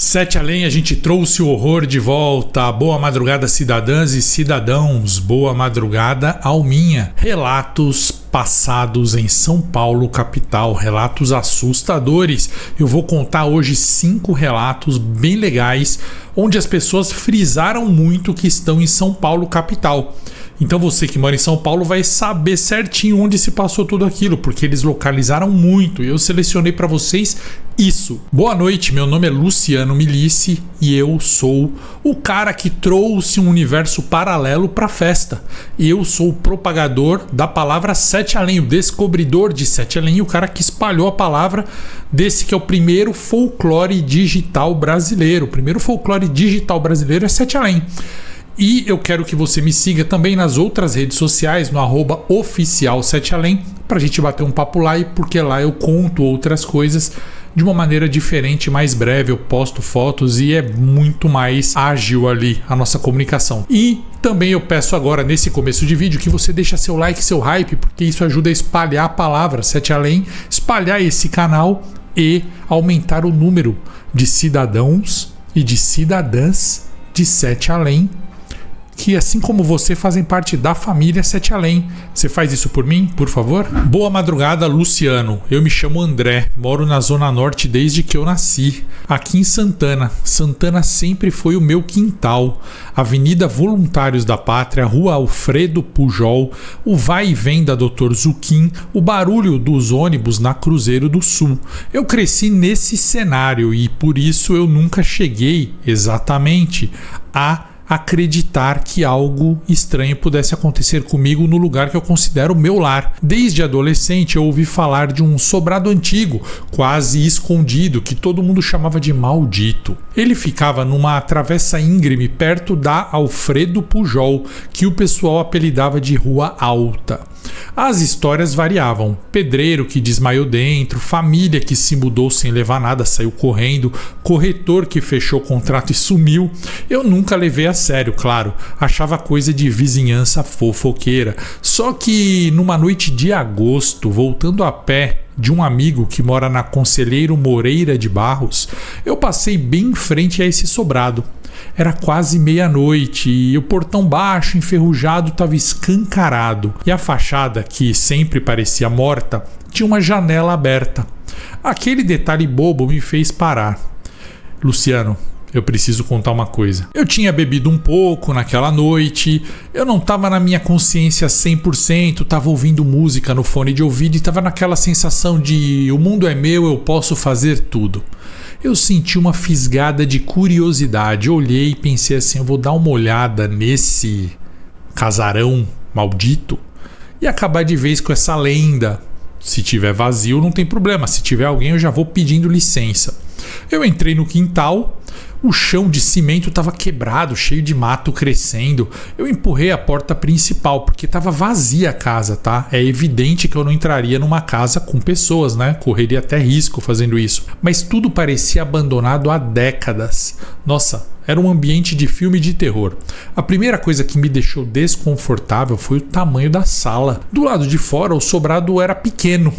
Sete Além, a gente trouxe o horror de volta. Boa madrugada, cidadãs e cidadãos. Boa madrugada, Alminha. Relatos passados em São Paulo, capital. Relatos assustadores. Eu vou contar hoje 5 relatos bem legais, onde as pessoas frisaram muito que estão em São Paulo, capital. Então você que mora em São Paulo vai saber certinho onde se passou tudo aquilo, porque eles localizaram muito e eu selecionei para vocês isso. Boa noite, meu nome é Luciano Milici e eu sou o cara que trouxe um universo paralelo para a festa. Eu sou o propagador da palavra Sete Além, o descobridor de Sete Além, o cara que espalhou a palavra desse que é o primeiro folclore digital brasileiro. O primeiro folclore digital brasileiro é Sete Além. E eu quero que você me siga também nas outras redes sociais, no @oficial7além, pra gente bater um papo lá, e porque lá eu conto outras coisas de uma maneira diferente, mais breve, eu posto fotos e é muito mais ágil ali a nossa comunicação. E também eu peço agora, nesse começo de vídeo, que você deixe seu like, seu hype, porque isso ajuda a espalhar a palavra Sete Além, espalhar esse canal e aumentar o número de cidadãos e de cidadãs de Sete Além, que assim como você fazem parte da família Sete Além. Você faz isso por mim, por favor? Boa madrugada, Luciano. Eu me chamo André, moro na Zona Norte desde que eu nasci, aqui em Santana. Santana sempre foi o meu quintal. Avenida Voluntários da Pátria, Rua Alfredo Pujol, o vai e vem da Dr. Zuquim, o barulho dos ônibus na Cruzeiro do Sul. Eu cresci nesse cenário e por isso eu nunca cheguei exatamente a acreditar que algo estranho pudesse acontecer comigo no lugar que eu considero meu lar. Desde adolescente eu ouvi falar de um sobrado antigo, quase escondido, que todo mundo chamava de maldito. Ele ficava numa travessa íngreme perto da Alfredo Pujol, que o pessoal apelidava de Rua Alta. As histórias variavam: pedreiro que desmaiou dentro, família que se mudou sem levar nada, saiu correndo, corretor que fechou o contrato e sumiu. Eu nunca levei a sério, claro, achava coisa de vizinhança fofoqueira. Só que numa noite de agosto, voltando a pé de um amigo que mora na Conselheiro Moreira de Barros, eu passei bem em frente a esse sobrado. Era quase meia-noite e o portão baixo, enferrujado, estava escancarado. E a fachada, que sempre parecia morta, tinha uma janela aberta. Aquele detalhe bobo me fez parar. Luciano, eu preciso contar uma coisa. Eu tinha bebido um pouco naquela noite, eu não estava na minha consciência 100%, estava ouvindo música no fone de ouvido e estava naquela sensação de o mundo é meu, eu posso fazer tudo. Eu senti uma fisgada de curiosidade, olhei e pensei assim, eu vou dar uma olhada nesse casarão maldito e acabar de vez com essa lenda. Se tiver vazio não tem problema, se tiver alguém eu já vou pedindo licença. Eu entrei no quintal, o chão de cimento estava quebrado, cheio de mato crescendo. Eu empurrei a porta principal, porque estava vazia a casa, tá? É evidente que eu não entraria numa casa com pessoas, né? Correria até risco fazendo isso. Mas tudo parecia abandonado há décadas. Nossa, era um ambiente de filme de terror. A primeira coisa que me deixou desconfortável foi o tamanho da sala. Do lado de fora, o sobrado era pequeno,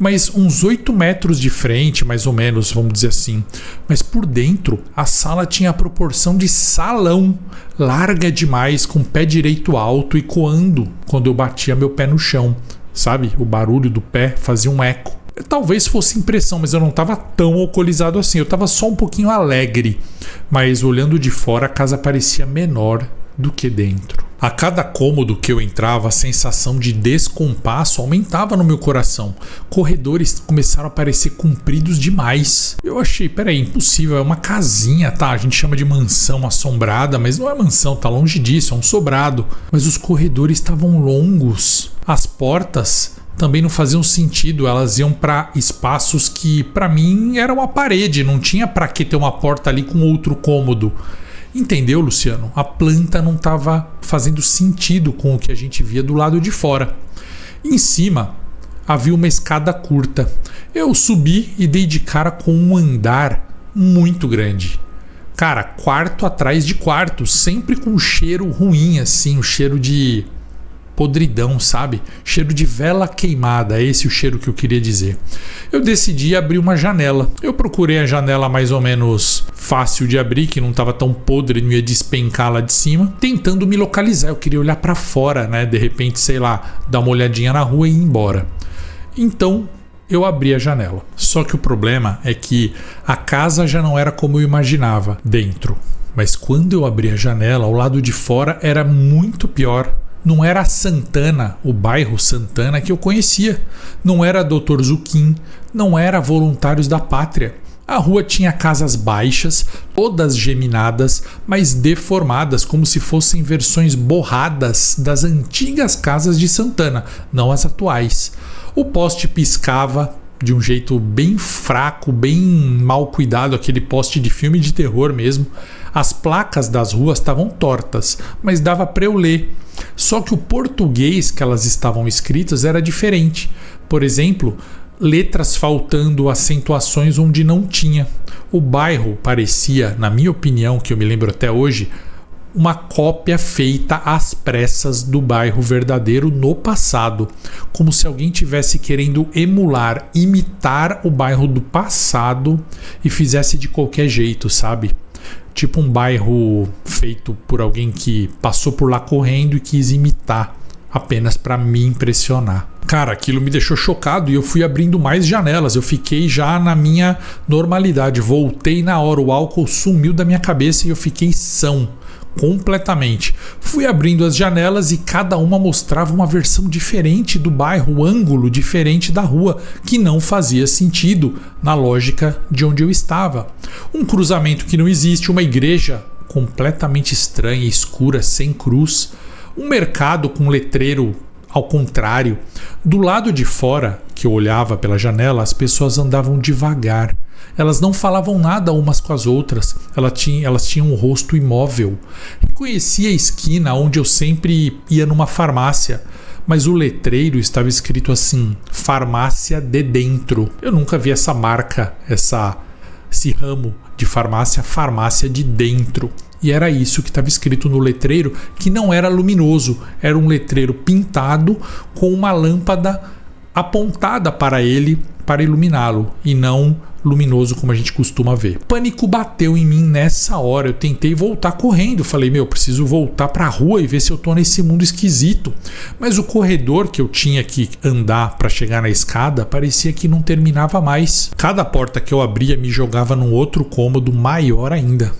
mas uns 8 metros de frente, mais ou menos, vamos dizer assim. Mas por dentro, a sala tinha a proporção de salão, larga demais, com o pé direito alto e coando quando eu batia meu pé no chão. Sabe? O barulho do pé fazia um eco. Talvez fosse impressão, mas eu não estava tão alcoolizado assim. Eu estava só um pouquinho alegre. Mas olhando de fora, a casa parecia menor do que dentro. A cada cômodo que eu entrava, a sensação de descompasso aumentava no meu coração. Corredores começaram a parecer compridos demais. Eu achei, peraí, impossível, é uma casinha, tá? A gente chama de mansão assombrada, mas não é mansão, tá longe disso, é um sobrado. Mas os corredores estavam longos. As portas também não faziam sentido, elas iam para espaços que para mim era uma parede, não tinha para que ter uma porta ali com outro cômodo. Entendeu, Luciano? A planta não estava fazendo sentido com o que a gente via do lado de fora. Em cima havia uma escada curta. Eu subi e dei de cara com um andar muito grande. Cara, quarto atrás de quarto, sempre com um cheiro ruim assim, um cheiro de podridão, sabe? Cheiro de vela queimada, é esse o cheiro que eu queria dizer. Eu decidi abrir uma janela. Eu procurei a janela mais ou menos fácil de abrir, que não estava tão podre, não ia despencar lá de cima, tentando me localizar. Eu queria olhar para fora, né? De repente, sei lá, dar uma olhadinha na rua e ir embora. Então, eu abri a janela. Só que o problema é que a casa já não era como eu imaginava dentro. Mas quando eu abri a janela, ao lado de fora era muito pior. Não era a Santana, o bairro Santana que eu conhecia. Não era Dr. Zuquim, não era Voluntários da Pátria. A rua tinha casas baixas, todas geminadas, mas deformadas, como se fossem versões borradas das antigas casas de Santana, não as atuais. O poste piscava de um jeito bem fraco, bem mal cuidado, aquele poste de filme de terror mesmo. As placas das ruas estavam tortas, mas dava para eu ler. Só que o português que elas estavam escritas era diferente. Por exemplo, letras faltando acentuações onde não tinha. O bairro parecia, na minha opinião, que eu me lembro até hoje, uma cópia feita às pressas do bairro verdadeiro no passado, como se alguém tivesse querendo emular, imitar o bairro do passado e fizesse de qualquer jeito, sabe? Tipo um bairro feito por alguém que passou por lá correndo e quis imitar, apenas para me impressionar. Cara, aquilo me deixou chocado e eu fui abrindo mais janelas. Eu fiquei já na minha normalidade. Voltei na hora, o álcool sumiu da minha cabeça e eu fiquei são. Completamente. Fui abrindo as janelas e cada uma mostrava uma versão diferente do bairro, um ângulo diferente da rua, que não fazia sentido na lógica de onde eu estava. Um cruzamento que não existe, uma igreja completamente estranha, escura, sem cruz, um mercado com letreiro ao contrário. Do lado de fora, que eu olhava pela janela, as pessoas andavam devagar. Elas não falavam nada umas com as outras. Elas tinham um rosto imóvel. Reconheci a esquina onde eu sempre ia numa farmácia, mas o letreiro estava escrito assim: farmácia de dentro. Eu nunca vi essa marca, esse ramo de farmácia, farmácia de dentro. E era isso que estava escrito no letreiro, que não era luminoso. Era um letreiro pintado com uma lâmpada apontada para ele para iluminá-lo e não luminoso como a gente costuma ver. Pânico bateu em mim nessa hora. Eu tentei voltar correndo. Falei, preciso voltar para a rua e ver se eu tô nesse mundo esquisito. Mas o corredor que eu tinha que andar para chegar na escada parecia que não terminava mais. Cada porta que eu abria me jogava num outro cômodo maior ainda.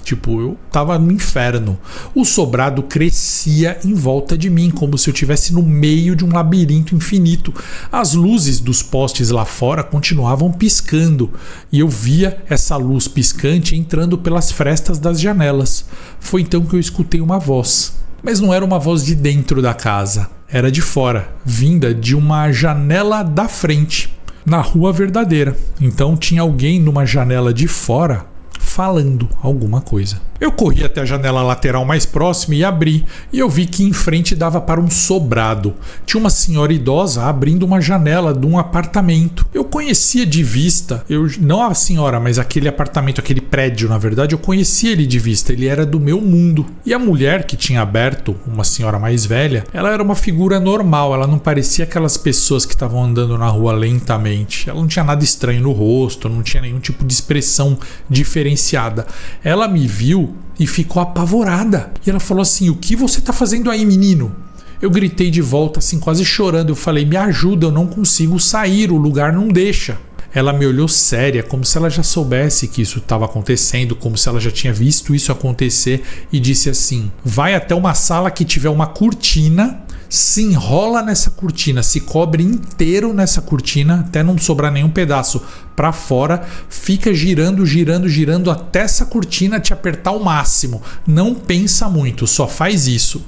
Tipo, eu tava no inferno. O sobrado crescia em volta de mim, como se eu estivesse no meio de um labirinto infinito. As luzes dos postes lá fora continuavam piscando, e eu via essa luz piscante entrando pelas frestas das janelas. Foi então que eu escutei uma voz. Mas não era uma voz de dentro da casa, era de fora, vinda de uma janela da frente, na rua verdadeira. Então tinha alguém numa janela de fora falando alguma coisa. Eu corri até a janela lateral mais próxima e abri, e eu vi que em frente dava para um sobrado. Tinha uma senhora idosa abrindo uma janela de um apartamento. Eu conhecia de vista, não a senhora, mas aquele apartamento, aquele prédio, na verdade, eu conhecia ele de vista, ele era do meu mundo. E a mulher que tinha aberto, uma senhora mais velha, ela era uma figura normal, ela não parecia aquelas pessoas que estavam andando na rua lentamente. Ela não tinha nada estranho no rosto, não tinha nenhum tipo de expressão diferenciada. Ela me viu e ficou apavorada. E ela falou assim: o que você tá fazendo aí, menino? Eu gritei de volta, assim, quase chorando. Eu falei: me ajuda, eu não consigo sair, o lugar não deixa. Ela me olhou séria, como se ela já soubesse que isso estava acontecendo, como se ela já tinha visto isso acontecer, e disse assim: vai até uma sala que tiver uma cortina, se enrola nessa cortina, se cobre inteiro nessa cortina, até não sobrar nenhum pedaço para fora, fica girando, girando, girando até essa cortina te apertar ao máximo. Não pensa muito, só faz isso.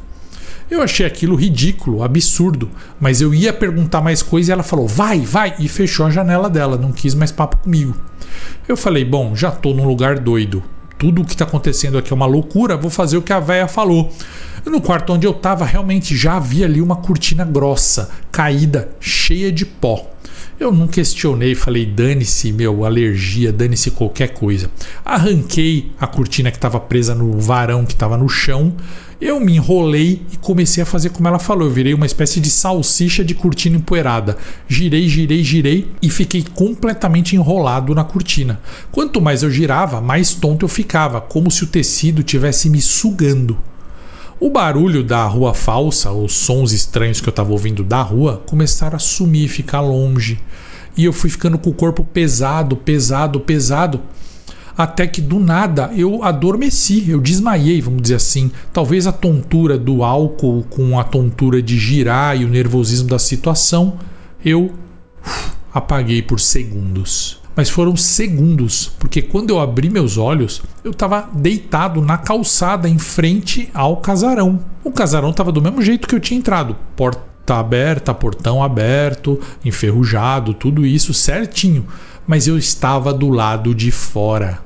Eu achei aquilo ridículo, absurdo, mas eu ia perguntar mais coisa e ela falou: vai, vai, e fechou a janela dela, não quis mais papo comigo. Eu falei: bom, já tô num lugar doido, tudo o que tá acontecendo aqui é uma loucura, vou fazer o que a véia falou. No quarto onde eu tava, realmente já havia ali uma cortina grossa, caída, cheia de pó. Eu não questionei, falei, dane-se, alergia, dane-se qualquer coisa. Arranquei a cortina que estava presa no varão que estava no chão, eu me enrolei e comecei a fazer como ela falou. Eu virei uma espécie de salsicha de cortina empoeirada. Girei e fiquei completamente enrolado na cortina. Quanto mais eu girava, mais tonto eu ficava, como se o tecido estivesse me sugando. O barulho da rua falsa, os sons estranhos que eu estava ouvindo da rua, começaram a sumir, ficar longe. E eu fui ficando com o corpo pesado. Até que do nada eu adormeci, eu desmaiei, vamos dizer assim. Talvez a tontura do álcool com a tontura de girar e o nervosismo da situação, eu apaguei por segundos. Mas foram segundos, porque quando eu abri meus olhos, eu estava deitado na calçada em frente ao casarão. O casarão estava do mesmo jeito que eu tinha entrado, porta aberta, portão aberto, enferrujado, tudo isso certinho. Mas eu estava do lado de fora,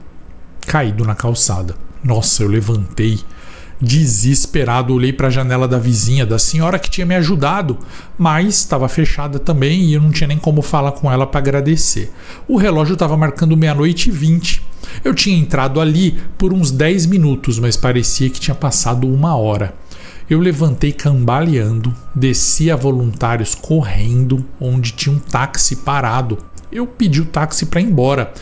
caído na calçada. Nossa, eu levantei desesperado, olhei para a janela da vizinha, da senhora que tinha me ajudado, mas estava fechada também e eu não tinha nem como falar com ela para agradecer. O relógio estava marcando 00:20. Eu tinha entrado ali por uns 10 minutos, mas parecia que tinha passado 1 hora. Eu levantei cambaleando, desci a Voluntários correndo, onde tinha um táxi parado. Eu pedi o táxi para ir embora.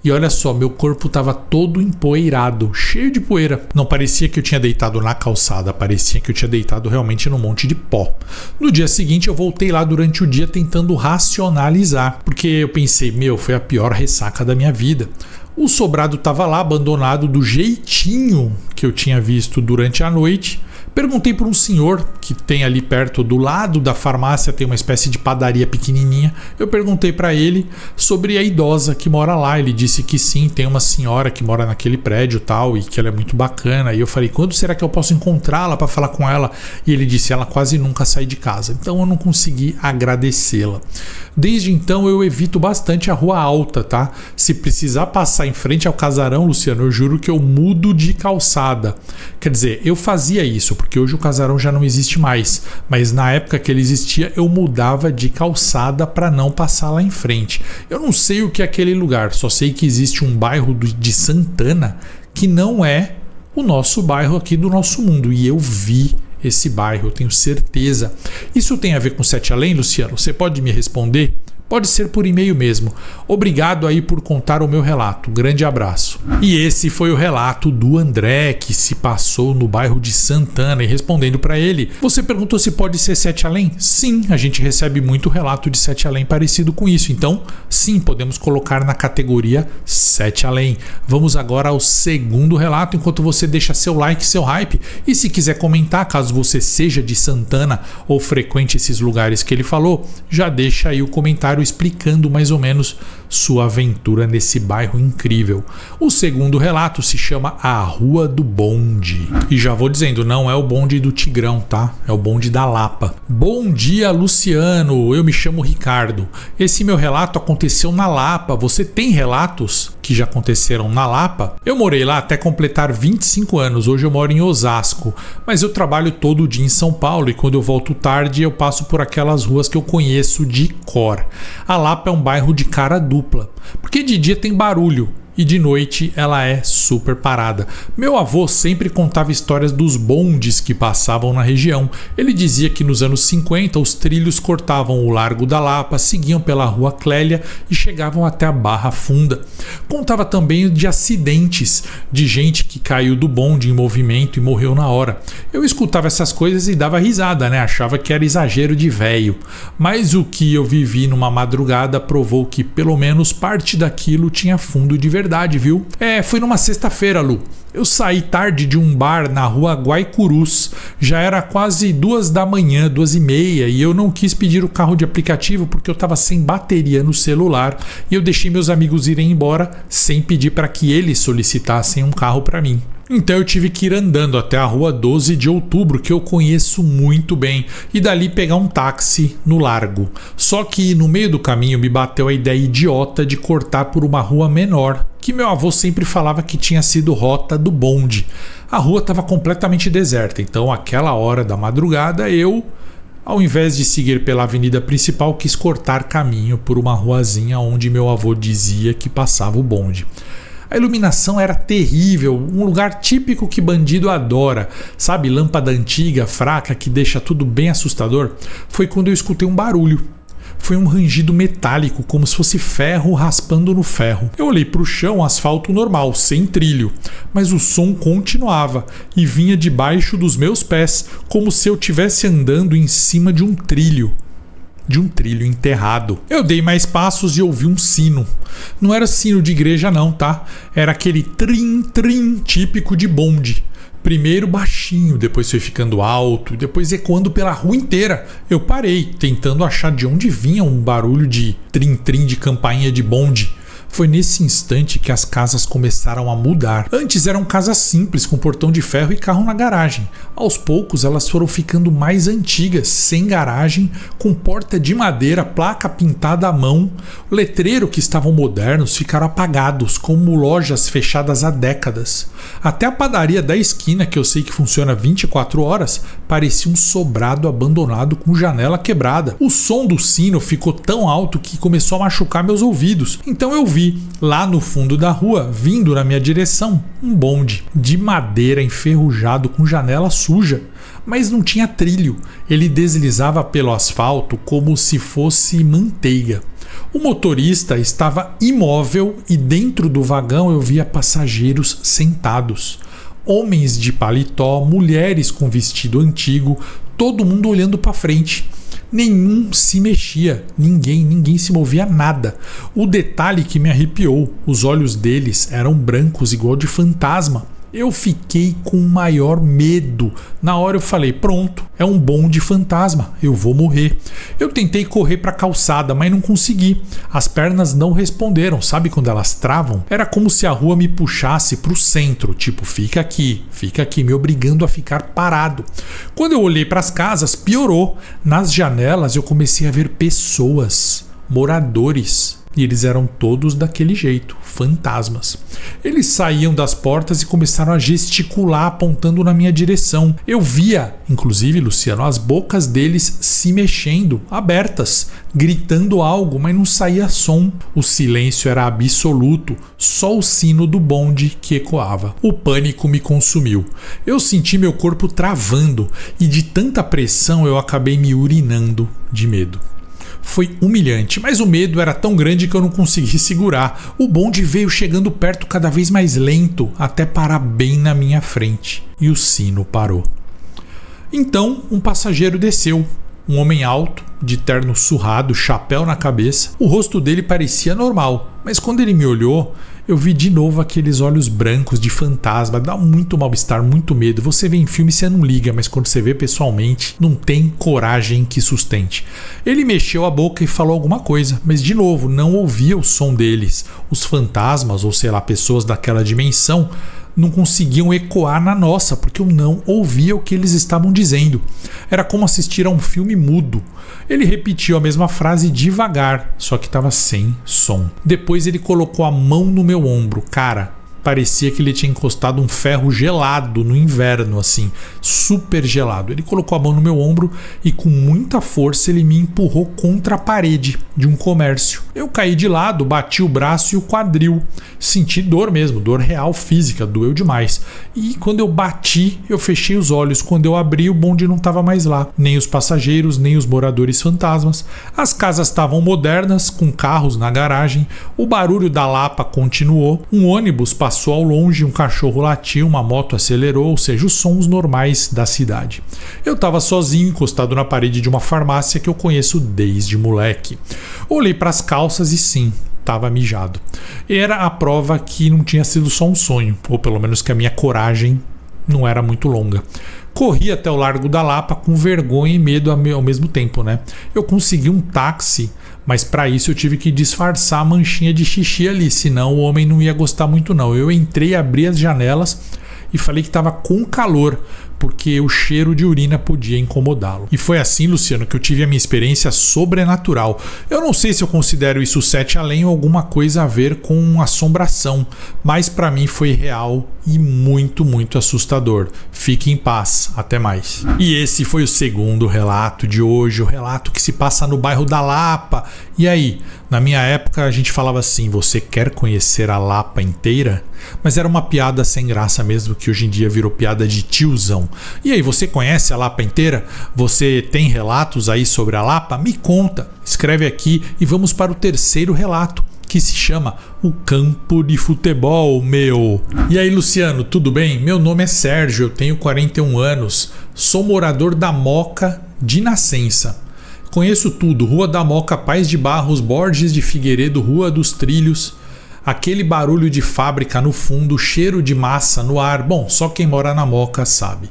E olha só, meu corpo estava todo empoeirado, cheio de poeira. Não parecia que eu tinha deitado na calçada, parecia que eu tinha deitado realmente num monte de pó. No dia seguinte eu voltei lá durante o dia tentando racionalizar, porque eu pensei, foi a pior ressaca da minha vida. O sobrado estava lá abandonado do jeitinho que eu tinha visto durante a noite. Perguntei para um senhor que tem ali perto, do lado da farmácia, tem uma espécie de padaria pequenininha. Eu perguntei para ele sobre a idosa que mora lá. Ele disse que sim, tem uma senhora que mora naquele prédio tal e que ela é muito bacana. E eu falei, quando será que eu posso encontrá-la para falar com ela? E ele disse, ela quase nunca sai de casa. Então eu não consegui agradecê-la. Desde então eu evito bastante a rua alta, tá? Se precisar passar em frente ao casarão, Luciano, eu juro que eu mudo de calçada. Quer dizer, eu fazia isso, porque hoje o casarão já não existe mais. Mas na época que ele existia, eu mudava de calçada para não passar lá em frente. Eu não sei o que é aquele lugar, só sei que existe um bairro de Santana que não é o nosso bairro aqui do nosso mundo. E eu vi esse bairro, eu tenho certeza. Isso tem a ver com Sete Além, Luciano? Você pode me responder? Pode ser por e-mail mesmo. Obrigado aí por contar o meu relato. Grande abraço. E esse foi o relato do André, que se passou no bairro de Santana. E respondendo para ele, você perguntou se pode ser Sete Além? Sim, a gente recebe muito relato de Sete Além parecido com isso. Então, sim, podemos colocar na categoria Sete Além. Vamos agora ao segundo relato, enquanto você deixa seu like, seu hype. E se quiser comentar, caso você seja de Santana ou frequente esses lugares que ele falou, já deixa aí o comentário explicando mais ou menos sua aventura nesse bairro incrível. O segundo relato se chama A Rua do Bonde. E já vou dizendo, não é o bonde do Tigrão, tá? É o bonde da Lapa. Bom dia, Luciano. Eu me chamo Ricardo. Esse meu relato aconteceu na Lapa. Você tem relatos que já aconteceram na Lapa? Eu morei lá até completar 25 anos. Hoje eu moro em Osasco. Mas eu trabalho todo dia em São Paulo e quando eu volto tarde eu passo por aquelas ruas que eu conheço de cor. A Lapa é um bairro de cara dupla, porque de dia tem barulho e de noite ela é super parada. Meu avô sempre contava histórias dos bondes que passavam na região. Ele dizia que nos anos 50 os trilhos cortavam o Largo da Lapa, seguiam pela Rua Clélia e chegavam até a Barra Funda. Contava também de acidentes, de gente que caiu do bonde em movimento e morreu na hora. Eu escutava essas coisas e dava risada, né? Achava que era exagero de velho. Mas o que eu vivi numa madrugada provou que pelo menos parte daquilo tinha fundo de verdade, viu? Foi numa sexta-feira, Lu. Eu saí tarde de um bar na rua Guaicurus. Já era quase 2h, 2h30, e eu não quis pedir o carro de aplicativo porque eu estava sem bateria no celular e eu deixei meus amigos irem embora sem pedir para que eles solicitassem um carro para mim. Então eu tive que ir andando até a rua 12 de outubro, que eu conheço muito bem, e dali pegar um táxi no Largo. Só que no meio do caminho me bateu a ideia idiota de cortar por uma rua menor, que meu avô sempre falava que tinha sido rota do bonde. A rua estava completamente deserta, então àquela hora da madrugada eu Ao invés de seguir pela avenida principal, quis cortar caminho por uma ruazinha onde meu avô dizia que passava o bonde. A iluminação era terrível, um lugar típico que bandido adora. Sabe, lâmpada antiga, fraca, que deixa tudo bem assustador? Foi quando eu escutei um barulho. Foi um rangido metálico, como se fosse ferro raspando no ferro. Eu olhei para o chão, asfalto normal, sem trilho, mas o som continuava e vinha debaixo dos meus pés, como se eu estivesse andando em cima de um trilho enterrado. Eu dei mais passos e ouvi um sino. Não era sino de igreja não, tá? Era aquele trim-trim típico de bonde. Primeiro baixinho, depois foi ficando alto, depois ecoando pela rua inteira. Eu parei, tentando achar de onde vinha um barulho de trim-trim de campainha de bonde. Foi nesse instante que as casas começaram a mudar. Antes eram casas simples, com portão de ferro e carro na garagem. Aos poucos elas foram ficando mais antigas, sem garagem, com porta de madeira, placa pintada à mão. O letreiro que estavam modernos ficaram apagados, como lojas fechadas há décadas. Até a padaria da esquina, que eu sei que funciona 24 horas, parecia um sobrado abandonado com janela quebrada. O som do sino ficou tão alto que começou a machucar meus ouvidos. Então eu vi, lá no fundo da rua, vindo na minha direção, um bonde de madeira enferrujado com janela suja, mas não tinha trilho. Ele deslizava pelo asfalto como se fosse manteiga. O motorista estava imóvel e dentro do vagão eu via passageiros sentados. Homens de paletó, mulheres com vestido antigo, todo mundo olhando para frente. Nenhum se mexia, ninguém se movia nada. O detalhe que me arrepiou, os olhos deles eram brancos igual de fantasma. Eu fiquei com o maior medo. Na hora eu falei, pronto, é um bonde fantasma, eu vou morrer. Eu tentei correr para a calçada, mas não consegui. As pernas não responderam, sabe quando elas travam? Era como se a rua me puxasse para o centro, tipo, fica aqui, me obrigando a ficar parado. Quando eu olhei para as casas, piorou. Nas janelas eu comecei a ver pessoas, moradores. E eles eram todos daquele jeito, fantasmas. Eles saíam das portas e começaram a gesticular apontando na minha direção. Eu via, inclusive, Luciano, as bocas deles se mexendo, abertas, gritando algo, mas não saía som. O silêncio era absoluto, só o sino do bonde que ecoava. O pânico me consumiu. Eu senti meu corpo travando e de tanta pressão eu acabei me urinando de medo. Foi humilhante, mas o medo era tão grande que eu não consegui segurar. O bonde veio chegando perto cada vez mais lento, até parar bem na minha frente. E o sino parou. Então, um passageiro desceu. Um homem alto, de terno surrado, chapéu na cabeça. O rosto dele parecia normal, mas quando ele me olhou, eu vi de novo aqueles olhos brancos de fantasma. Dá muito mal-estar, muito medo. Você vê em filme e você não liga, mas quando você vê pessoalmente, não tem coragem que sustente. Ele mexeu a boca e falou alguma coisa, mas de novo, não ouvia o som deles. Os fantasmas, ou sei lá, pessoas daquela dimensão, não conseguiam ecoar na nossa, porque eu não ouvia o que eles estavam dizendo. Era como assistir a um filme mudo. Ele repetiu a mesma frase devagar, só que estava sem som. Depois ele colocou a mão no meu ombro. Cara, parecia que ele tinha encostado um ferro gelado no inverno, assim, super gelado. Ele colocou a mão no meu ombro e com muita força ele me empurrou contra a parede de um comércio. Eu caí de lado, bati o braço e o quadril. Senti dor mesmo, dor real, física, doeu demais. E quando eu bati, eu fechei os olhos. Quando eu abri, o bonde não estava mais lá. Nem os passageiros, nem os moradores fantasmas. As casas estavam modernas, com carros na garagem. O barulho da Lapa continuou. Um ônibus passou ao longe, um cachorro latiu, uma moto acelerou, ou seja, os sons normais da cidade. Eu estava sozinho, encostado na parede de uma farmácia que eu conheço desde moleque. Olhei para as calças e sim, estava mijado. Era a prova que não tinha sido só um sonho, ou pelo menos que a minha coragem não era muito longa. Corri até o Largo da Lapa com vergonha e medo ao mesmo tempo, né? Eu consegui um táxi, mas para isso eu tive que disfarçar a manchinha de xixi ali, senão o homem não ia gostar muito não. Eu entrei, abri as janelas e falei que estava com calor, porque o cheiro de urina podia incomodá-lo. E foi assim, Luciano, que eu tive a minha experiência sobrenatural. Eu não sei se eu considero isso 7 além ou alguma coisa a ver com assombração, mas para mim foi real e muito, muito assustador. Fique em paz, até mais. E esse foi o segundo relato de hoje, o relato que se passa no bairro da Lapa. E aí, na minha época a gente falava assim: você quer conhecer a Lapa inteira? Mas era uma piada sem graça mesmo, que hoje em dia virou piada de tiozão. E aí, você conhece a Lapa inteira? Você tem relatos aí sobre a Lapa? Me conta, escreve aqui e vamos para o terceiro relato, que se chama O Campo de Futebol, meu. E aí, Luciano, tudo bem? Meu nome é Sérgio, eu tenho 41 anos, sou morador da Moca de nascença. Conheço tudo: Rua da Moca, Paz de Barros, Borges de Figueiredo, Rua dos Trilhos, aquele barulho de fábrica no fundo, cheiro de massa no ar. Bom, só quem mora na Moca sabe.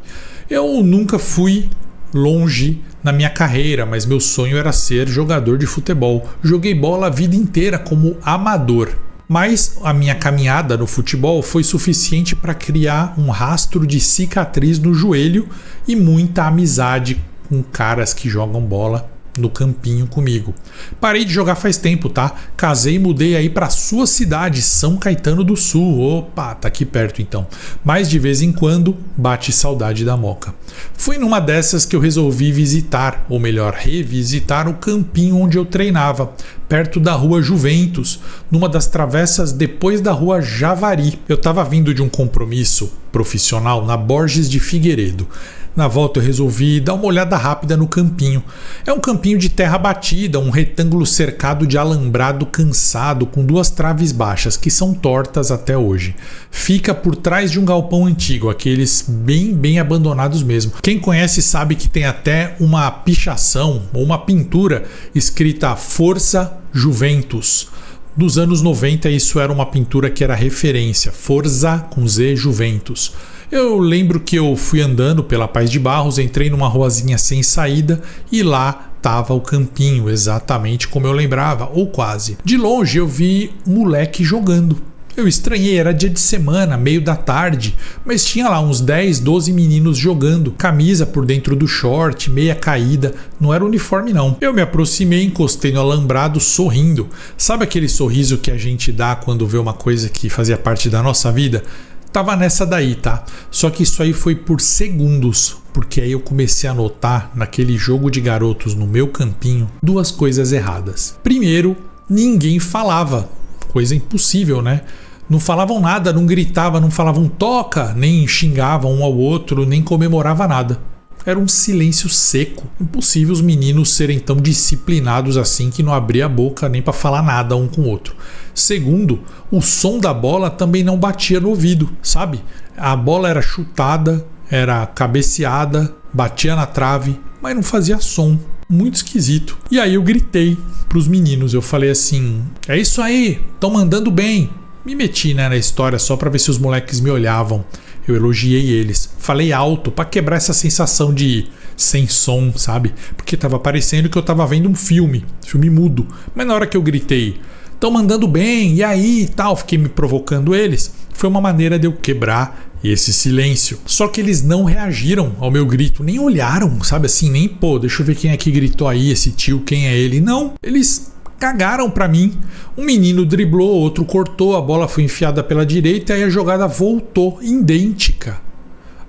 Eu nunca fui longe na minha carreira, mas meu sonho era ser jogador de futebol. Joguei bola a vida inteira como amador. Mas a minha caminhada no futebol foi suficiente para criar um rastro de cicatriz no joelho e muita amizade com caras que jogam bola no campinho comigo. Parei de jogar faz tempo, tá? Casei e mudei aí pra sua cidade, São Caetano do Sul. Opa, tá aqui perto então. Mas de vez em quando bate saudade da Moca. Foi numa dessas que eu resolvi visitar, ou melhor, revisitar o campinho onde eu treinava, perto da Rua Juventus, numa das travessas depois da Rua Javari. Eu tava vindo de um compromisso profissional na Borges de Figueiredo. Na volta eu resolvi dar uma olhada rápida no campinho. É um campinho de terra batida, um retângulo cercado de alambrado cansado com 2 traves baixas que são tortas até hoje. Fica por trás de um galpão antigo, aqueles bem abandonados mesmo. Quem conhece sabe que tem até uma pichação ou uma pintura escrita Força Juventus. Dos anos 90 isso era uma pintura que era referência, Forza com Z Juventus. Eu lembro que eu fui andando pela Paz de Barros, entrei numa ruazinha sem saída e lá tava o campinho, exatamente como eu lembrava, ou quase. De longe eu vi um moleque jogando. Eu estranhei, era dia de semana, meio da tarde, mas tinha lá uns 10, 12 meninos jogando, camisa por dentro do short, meia caída, não era uniforme não. Eu me aproximei, encostei no alambrado sorrindo. Sabe aquele sorriso que a gente dá quando vê uma coisa que fazia parte da nossa vida? Tava nessa daí, tá? Só que isso aí foi por segundos, porque aí eu comecei a notar naquele jogo de garotos no meu campinho 2 coisas erradas. Primeiro, ninguém falava, coisa impossível, né? Não falavam nada, não gritavam, não falavam toca, nem xingavam um ao outro, nem comemorava nada. Era um silêncio seco. Impossível os meninos serem tão disciplinados assim que não abria a boca nem para falar nada um com o outro. Segundo, o som da bola também não batia no ouvido, sabe? A bola era chutada, era cabeceada, batia na trave, mas não fazia som. Muito esquisito. E aí eu gritei pros meninos, eu falei assim: é isso aí, estão mandando bem. Me meti, né, na história só para ver se os moleques me olhavam. Eu elogiei eles, falei alto para quebrar essa sensação de sem som, sabe? Porque tava parecendo que eu tava vendo um filme mudo. Mas na hora que eu gritei, estão mandando bem, e aí e tal, fiquei me provocando eles, foi uma maneira de eu quebrar esse silêncio. Só que eles não reagiram ao meu grito, nem olharam, sabe assim, nem pô, deixa eu ver quem é que gritou aí, esse tio, quem é ele. Não, eles cagaram pra mim. Um menino driblou, outro cortou, a bola foi enfiada pela direita e a jogada voltou idêntica.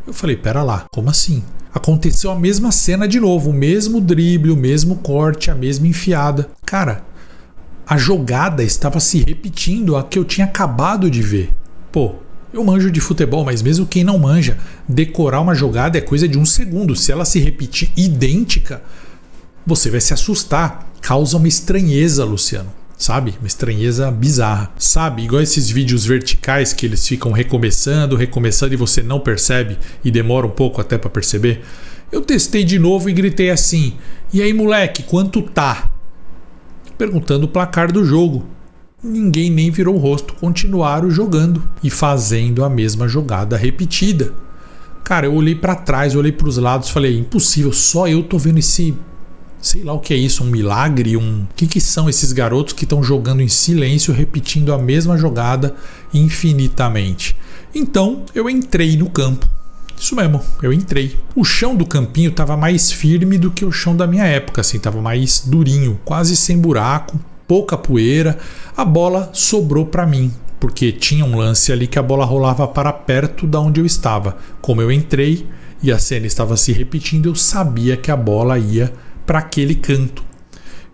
Eu falei, pera lá, como assim? Aconteceu a mesma cena de novo, o mesmo drible, o mesmo corte, a mesma enfiada. Cara, a jogada estava se repetindo, a que eu tinha acabado de ver. Pô, eu manjo de futebol, mas mesmo quem não manja, decorar uma jogada é coisa de 1 segundo. Se ela se repetir idêntica, você vai se assustar. Causa uma estranheza, Luciano, sabe? Uma estranheza bizarra, sabe? Igual esses vídeos verticais que eles ficam recomeçando e você não percebe e demora um pouco até para perceber. Eu testei de novo e gritei assim: e aí, moleque, quanto tá? Perguntando o placar do jogo. Ninguém nem virou o rosto, continuaram jogando e fazendo a mesma jogada repetida. Cara, eu olhei para trás, eu olhei para os lados, falei, impossível, só eu tô vendo esse, sei lá o que é isso, um milagre, o que são esses garotos que estão jogando em silêncio, repetindo a mesma jogada infinitamente. Então eu entrei no campo, Isso mesmo, eu entrei. O chão do campinho estava mais firme do que o chão da minha época, assim, estava mais durinho, quase sem buraco, pouca poeira. A bola sobrou para mim, porque tinha um lance ali que a bola rolava para perto da onde eu estava. Como eu entrei e a cena estava se repetindo, eu sabia que a bola ia para aquele canto.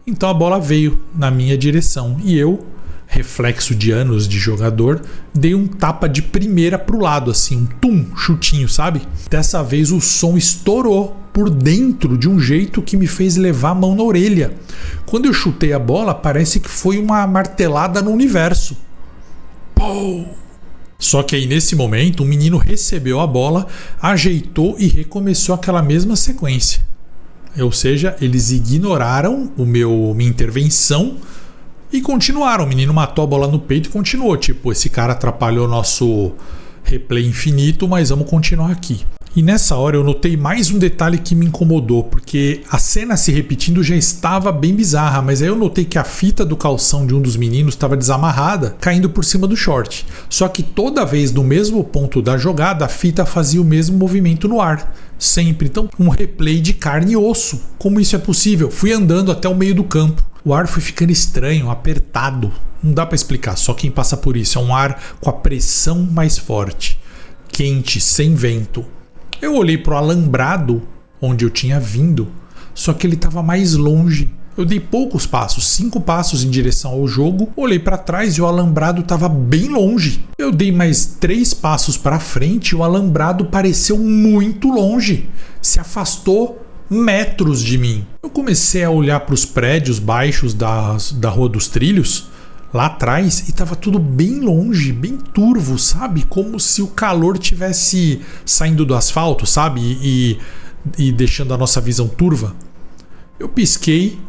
Então a bola veio na minha direção e eu, reflexo de anos de jogador, dei um tapa de primeira pro lado, assim, um tum, chutinho, sabe? Dessa vez o som estourou por dentro de um jeito que me fez levar a mão na orelha. Quando eu chutei a bola, parece que foi uma martelada no universo. Pô! Só que aí nesse momento, um menino recebeu a bola, ajeitou e recomeçou aquela mesma sequência. Ou seja, eles ignoraram minha intervenção e continuaram. O menino matou a bola no peito e continuou. Tipo, esse cara atrapalhou nosso replay infinito, mas vamos continuar aqui. E nessa hora eu notei mais um detalhe que me incomodou, porque a cena se repetindo já estava bem bizarra, mas aí eu notei que a fita do calção de um dos meninos estava desamarrada, caindo por cima do short. Só que toda vez no mesmo ponto da jogada, a fita fazia o mesmo movimento no ar. Sempre. Então, um replay de carne e osso. Como isso é possível? Fui andando até o meio do campo. O ar foi ficando estranho, apertado. Não dá para explicar, só quem passa por isso. É um ar com a pressão mais forte, quente, sem vento. Eu olhei para o alambrado onde eu tinha vindo, só que ele estava mais longe. Eu dei poucos passos, 5 passos em direção ao jogo, olhei para trás e o alambrado estava bem longe. Eu dei mais 3 passos para frente e o alambrado pareceu muito longe, se afastou metros de mim. Eu comecei a olhar para os prédios baixos da Rua dos Trilhos, lá atrás, e estava tudo bem longe, bem turvo, sabe? Como se o calor tivesse saindo do asfalto, sabe? E deixando a nossa visão turva. Eu pisquei,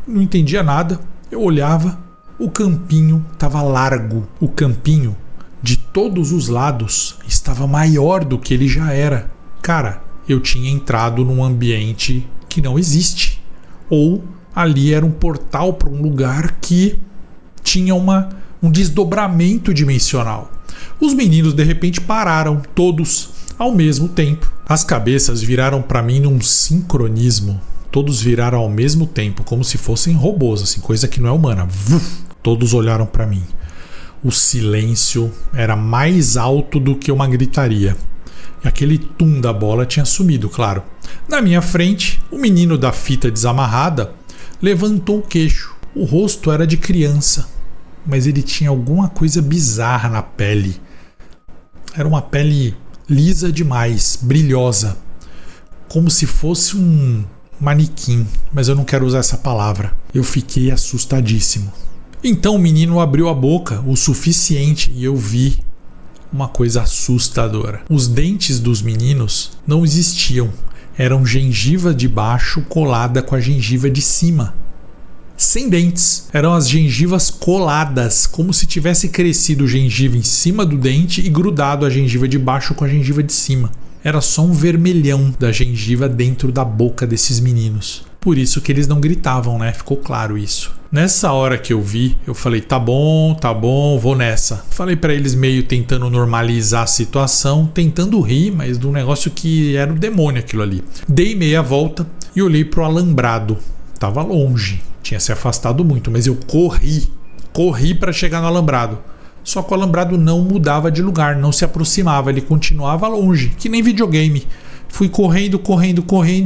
não entendia nada, eu olhava, o campinho estava largo. O campinho, de todos os lados, estava maior do que ele já era. Cara, eu tinha entrado num ambiente que não existe. Ou ali era um portal para um lugar que tinha um desdobramento dimensional. Os meninos de repente pararam, todos ao mesmo tempo. As cabeças viraram para mim num sincronismo. Todos viraram ao mesmo tempo, como se fossem robôs, assim, coisa que não é humana. Todos olharam para mim. O silêncio era mais alto do que uma gritaria. E aquele tum da bola tinha sumido, claro. Na minha frente, o menino da fita desamarrada levantou o queixo. O rosto era de criança, mas ele tinha alguma coisa bizarra na pele. Era uma pele lisa demais, brilhosa, como se fosse um manequim, mas eu não quero usar essa palavra. Eu fiquei assustadíssimo. Então o menino abriu a boca o suficiente e eu vi uma coisa assustadora. Os dentes dos meninos não existiam. Eram gengiva de baixo colada com a gengiva de cima. Sem dentes. Eram as gengivas coladas, como se tivesse crescido gengiva em cima do dente e grudado a gengiva de baixo com a gengiva de cima. Era só um vermelhão da gengiva dentro da boca desses meninos. Por isso que eles não gritavam, né? Ficou claro isso. Nessa hora que eu vi, eu falei, tá bom, vou nessa. Falei pra eles meio tentando normalizar a situação, tentando rir, mas de um negócio que era o demônio aquilo ali. Dei meia volta e olhei pro alambrado. Tava longe, tinha se afastado muito, mas eu corri pra chegar no alambrado. Só que o alambrado não mudava de lugar, não se aproximava, ele continuava longe, que nem videogame. Fui correndo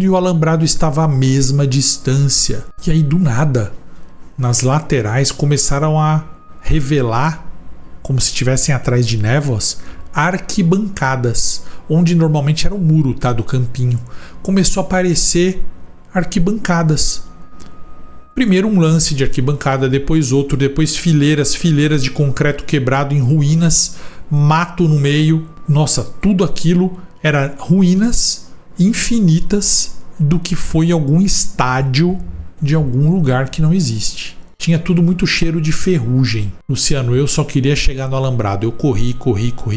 e o alambrado estava à mesma distância. E aí do nada, nas laterais começaram a revelar, como se estivessem atrás de névoas, arquibancadas, onde normalmente era o muro, tá, do campinho. Começou a aparecer arquibancadas. Primeiro um lance de arquibancada, depois outro, depois fileiras de concreto quebrado em ruínas, mato no meio. Nossa, tudo aquilo era ruínas infinitas do que foi algum estádio de algum lugar que não existe. Tinha tudo muito cheiro de ferrugem. Luciano, eu só queria chegar no alambrado. Eu corri,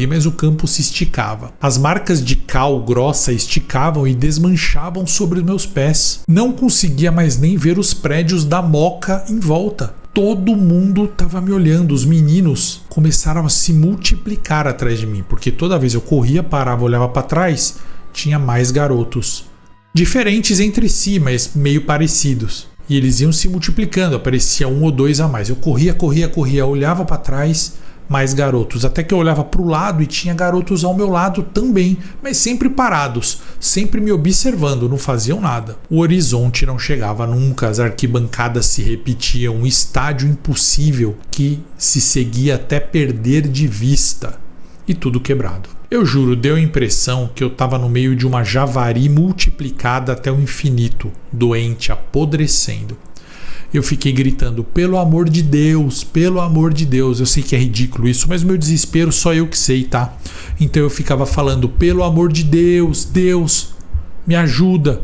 mas o campo se esticava. As marcas de cal grossa esticavam e desmanchavam sobre os meus pés. Não conseguia mais nem ver os prédios da Moca em volta. Todo mundo estava me olhando. Os meninos começaram a se multiplicar atrás de mim, porque toda vez eu corria, parava, olhava para trás, tinha mais garotos. Diferentes entre si, mas meio parecidos. E eles iam se multiplicando, aparecia 1 ou 2 a mais. Eu corria, olhava para trás, mais garotos. Até que eu olhava para o lado e tinha garotos ao meu lado também, mas sempre parados, sempre me observando, não faziam nada. O horizonte não chegava nunca, as arquibancadas se repetiam, um estádio impossível que se seguia até perder de vista. E tudo quebrado. Eu juro, deu a impressão que eu estava no meio de uma javari multiplicada até o infinito, doente, apodrecendo. Eu fiquei gritando, pelo amor de Deus, pelo amor de Deus. Eu sei que é ridículo isso, mas o meu desespero só eu que sei, tá? Então eu ficava falando, pelo amor de Deus, Deus, me ajuda.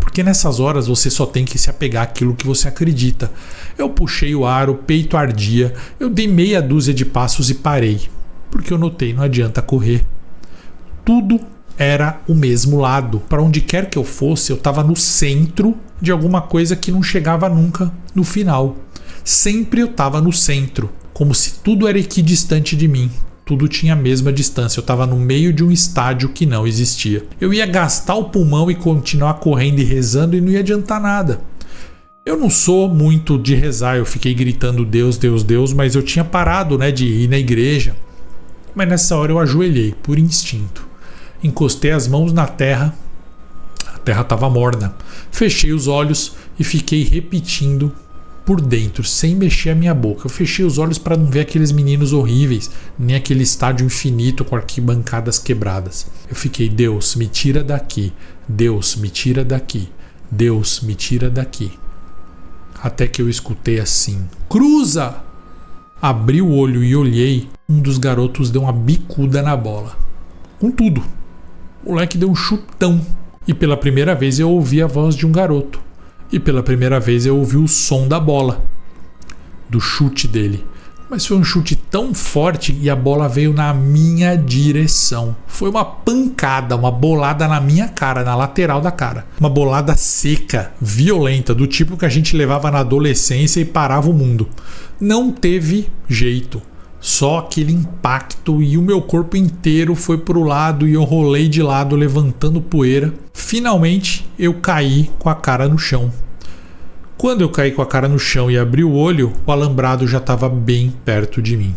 Porque nessas horas você só tem que se apegar àquilo que você acredita. Eu puxei o ar, o peito ardia, eu dei meia dúzia de passos e parei. Porque eu notei, não adianta correr. Tudo era o mesmo lado. Para onde quer que eu fosse, eu estava no centro de alguma coisa que não chegava nunca no final. Sempre eu estava no centro, como se tudo era equidistante de mim. Tudo tinha a mesma distância. Eu estava no meio de um estádio que não existia. Eu ia gastar o pulmão e continuar correndo e rezando e não ia adiantar nada. Eu não sou muito de rezar, eu fiquei gritando Deus, Deus, Deus, mas eu tinha parado, de ir na igreja. Mas nessa hora eu ajoelhei, por instinto. Encostei as mãos na terra, a terra estava morna. Fechei os olhos e fiquei repetindo por dentro, sem mexer a minha boca. Eu fechei os olhos para não ver aqueles meninos horríveis, nem aquele estádio infinito com arquibancadas quebradas. Eu fiquei, Deus, me tira daqui. Deus, me tira daqui. Deus, me tira daqui. Até que eu escutei assim, cruza! Abri o olho e olhei, um dos garotos deu uma bicuda na bola. Com tudo. O moleque deu um chutão. E pela primeira vez eu ouvi a voz de um garoto. E pela primeira vez eu ouvi o som da bola. Do chute dele. Mas foi um chute tão forte e a bola veio na minha direção. Foi uma pancada, uma bolada na minha cara, na lateral da cara. Uma bolada seca, violenta, do tipo que a gente levava na adolescência e parava o mundo. Não teve jeito. Só aquele impacto e o meu corpo inteiro foi pro lado e eu rolei de lado levantando poeira. Finalmente eu caí com a cara no chão. Quando eu caí com a cara no chão e abri o olho, o alambrado já estava bem perto de mim.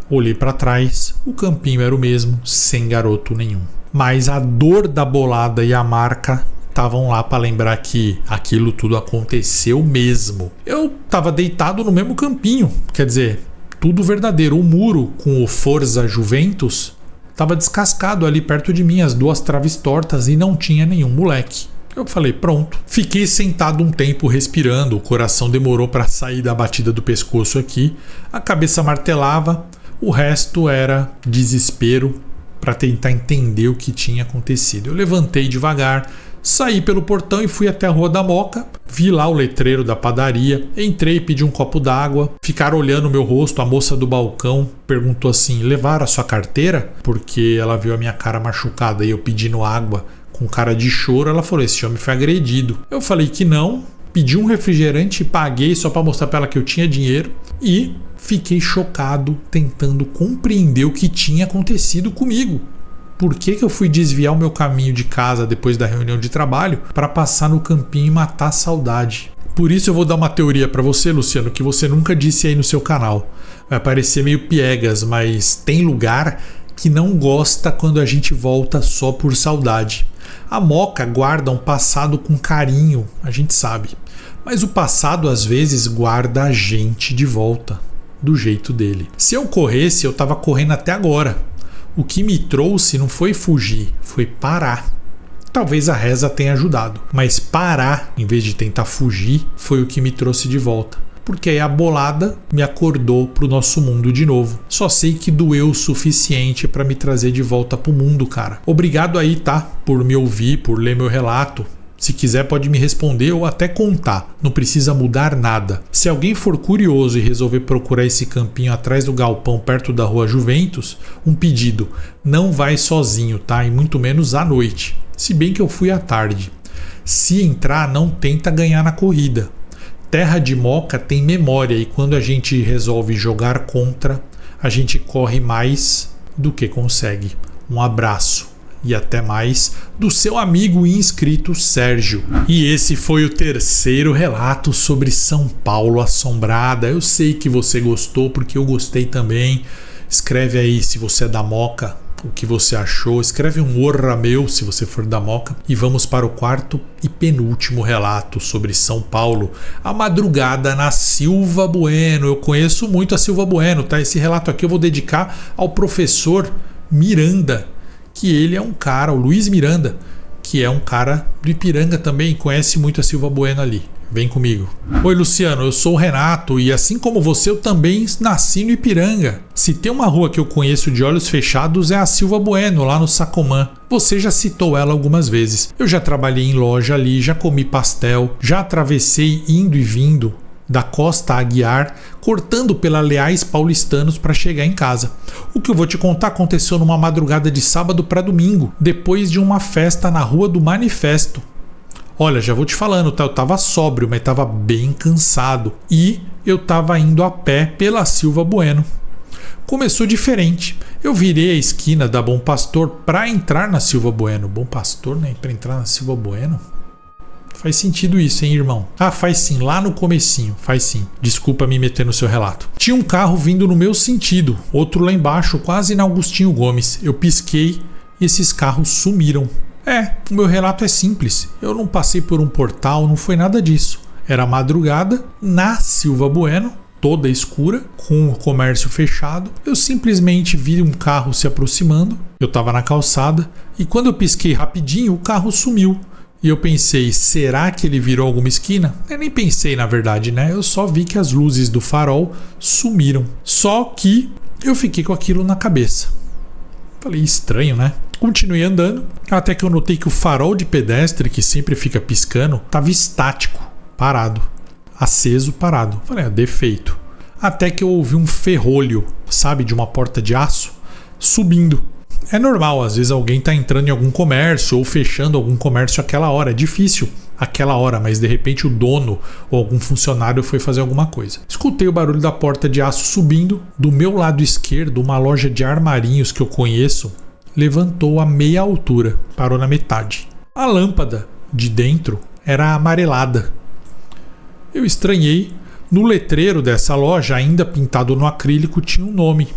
Olhei para trás, o campinho era o mesmo, sem garoto nenhum. Mas a dor da bolada e a marca estavam lá para lembrar que aquilo tudo aconteceu mesmo. Eu estava deitado no mesmo campinho, quer dizer, tudo verdadeiro. O muro com o Forza Juventus estava descascado ali perto de mim, as duas traves tortas e não tinha nenhum moleque. Eu falei, pronto. Fiquei sentado um tempo respirando, o coração demorou para sair da batida do pescoço aqui, a cabeça martelava, o resto era desespero para tentar entender o que tinha acontecido. Eu levantei devagar, saí pelo portão e fui até a Rua da Moca, vi lá o letreiro da padaria, entrei e pedi um copo d'água, ficaram olhando o meu rosto, a moça do balcão perguntou assim, levaram a sua carteira? Porque ela viu a minha cara machucada e eu pedindo água, com cara de choro, ela falou, esse homem foi agredido. Eu falei que não, pedi um refrigerante e paguei só para mostrar para ela que eu tinha dinheiro e fiquei chocado tentando compreender o que tinha acontecido comigo. Por que eu fui desviar o meu caminho de casa depois da reunião de trabalho para passar no campinho e matar a saudade? Por isso eu vou dar uma teoria para você, Luciano, que você nunca disse aí no seu canal. Vai parecer meio piegas, mas tem lugar que não gosta quando a gente volta só por saudade. A Moca guarda um passado com carinho, a gente sabe. Mas o passado às vezes guarda a gente de volta, do jeito dele. Se eu corresse, eu estava correndo até agora. O que me trouxe não foi fugir, foi parar. Talvez a reza tenha ajudado, mas parar, em vez de tentar fugir, foi o que me trouxe de volta. Porque aí a bolada me acordou pro nosso mundo de novo. Só sei que doeu o suficiente para me trazer de volta pro mundo, cara. Obrigado aí, tá? Por me ouvir, por ler meu relato. Se quiser pode me responder ou até contar. Não precisa mudar nada. Se alguém for curioso e resolver procurar esse campinho atrás do galpão perto da Rua Juventus, um pedido. Não vai sozinho, tá? E muito menos à noite. Se bem que eu fui à tarde. Se entrar, não tenta ganhar na corrida. Terra de Moca tem memória e quando a gente resolve jogar contra, a gente corre mais do que consegue. Um abraço e até mais do seu amigo e inscrito Sérgio. E esse foi o terceiro relato sobre São Paulo assombrada. Eu sei que você gostou porque eu gostei também. Escreve aí se você é da Moca o que você achou. Escreve um orra meu se você for da Moca. E vamos para o quarto e penúltimo relato sobre São Paulo. A madrugada na Silva Bueno. Eu conheço muito a Silva Bueno, tá? Esse relato aqui eu vou dedicar ao professor Miranda, que ele é um cara, o Luiz Miranda, que é um cara do Ipiranga também, conhece muito a Silva Bueno ali. Vem comigo. Oi, Luciano, eu sou o Renato e assim como você, eu também nasci no Ipiranga. Se tem uma rua que eu conheço de olhos fechados é a Silva Bueno, lá no Sacomã. Você já citou ela algumas vezes. Eu já trabalhei em loja ali, já comi pastel, já atravessei indo e vindo da Costa Aguiar, cortando pela Leais Paulistanos para chegar em casa. O que eu vou te contar aconteceu numa madrugada de sábado para domingo, depois de uma festa na Rua do Manifesto. Olha, já vou te falando, tá? Eu tava sóbrio, mas tava bem cansado. E eu tava indo a pé pela Silva Bueno. Começou diferente. Eu virei a esquina da Bom Pastor para entrar na Silva Bueno. Bom Pastor, né? Para entrar na Silva Bueno? Faz sentido isso, hein, irmão? Ah, faz sim, lá no comecinho, faz sim. Desculpa me meter no seu relato. Tinha um carro vindo no meu sentido, outro lá embaixo, quase na Augustinho Gomes. Eu pisquei e esses carros sumiram. O meu relato é simples. Eu não passei por um portal, não foi nada disso. Era madrugada, na Silva Bueno, toda escura, com o comércio fechado. Eu simplesmente vi um carro se aproximando. Eu estava na calçada e quando eu pisquei rapidinho, o carro sumiu. E eu pensei, será que ele virou alguma esquina? Eu nem pensei, na verdade, né? Eu só vi que as luzes do farol sumiram. Só que eu fiquei com aquilo na cabeça. Falei, estranho, né? Continuei andando, até que eu notei que o farol de pedestre, que sempre fica piscando, estava estático, parado. Aceso, parado. Falei, defeito. Até que eu ouvi um ferrolho, sabe, de uma porta de aço, subindo. É normal, às vezes alguém está entrando em algum comércio ou fechando algum comércio àquela hora. É difícil aquela hora, mas de repente o dono ou algum funcionário foi fazer alguma coisa. Escutei o barulho da porta de aço subindo. Do meu lado esquerdo, uma loja de armarinhos que eu conheço levantou a meia altura, parou na metade. A lâmpada de dentro era amarelada. Eu estranhei. No letreiro dessa loja, ainda pintado no acrílico, tinha um nome.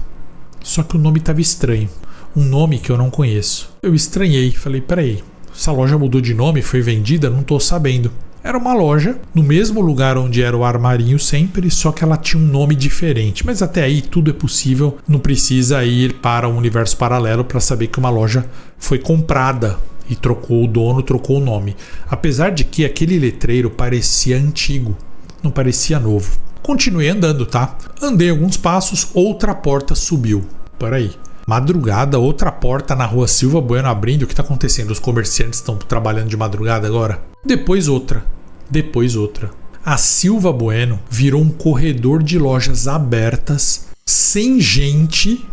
Só que o nome estava estranho. Um nome que eu não conheço. Eu estranhei, falei, peraí, essa loja mudou de nome, foi vendida? Não tô sabendo. Era uma loja no mesmo lugar onde era o armarinho sempre, só que ela tinha um nome diferente. Mas até aí tudo é possível, não precisa ir para um universo paralelo para saber que uma loja foi comprada e trocou o dono, trocou o nome. Apesar de que aquele letreiro parecia antigo, não parecia novo. Continuei andando, tá? Andei alguns passos, outra porta subiu. Peraí. Madrugada, outra porta na Rua Silva Bueno abrindo. O que está acontecendo? Os comerciantes estão trabalhando de madrugada agora? Depois outra. Depois outra. A Silva Bueno virou um corredor de lojas abertas, sem gente,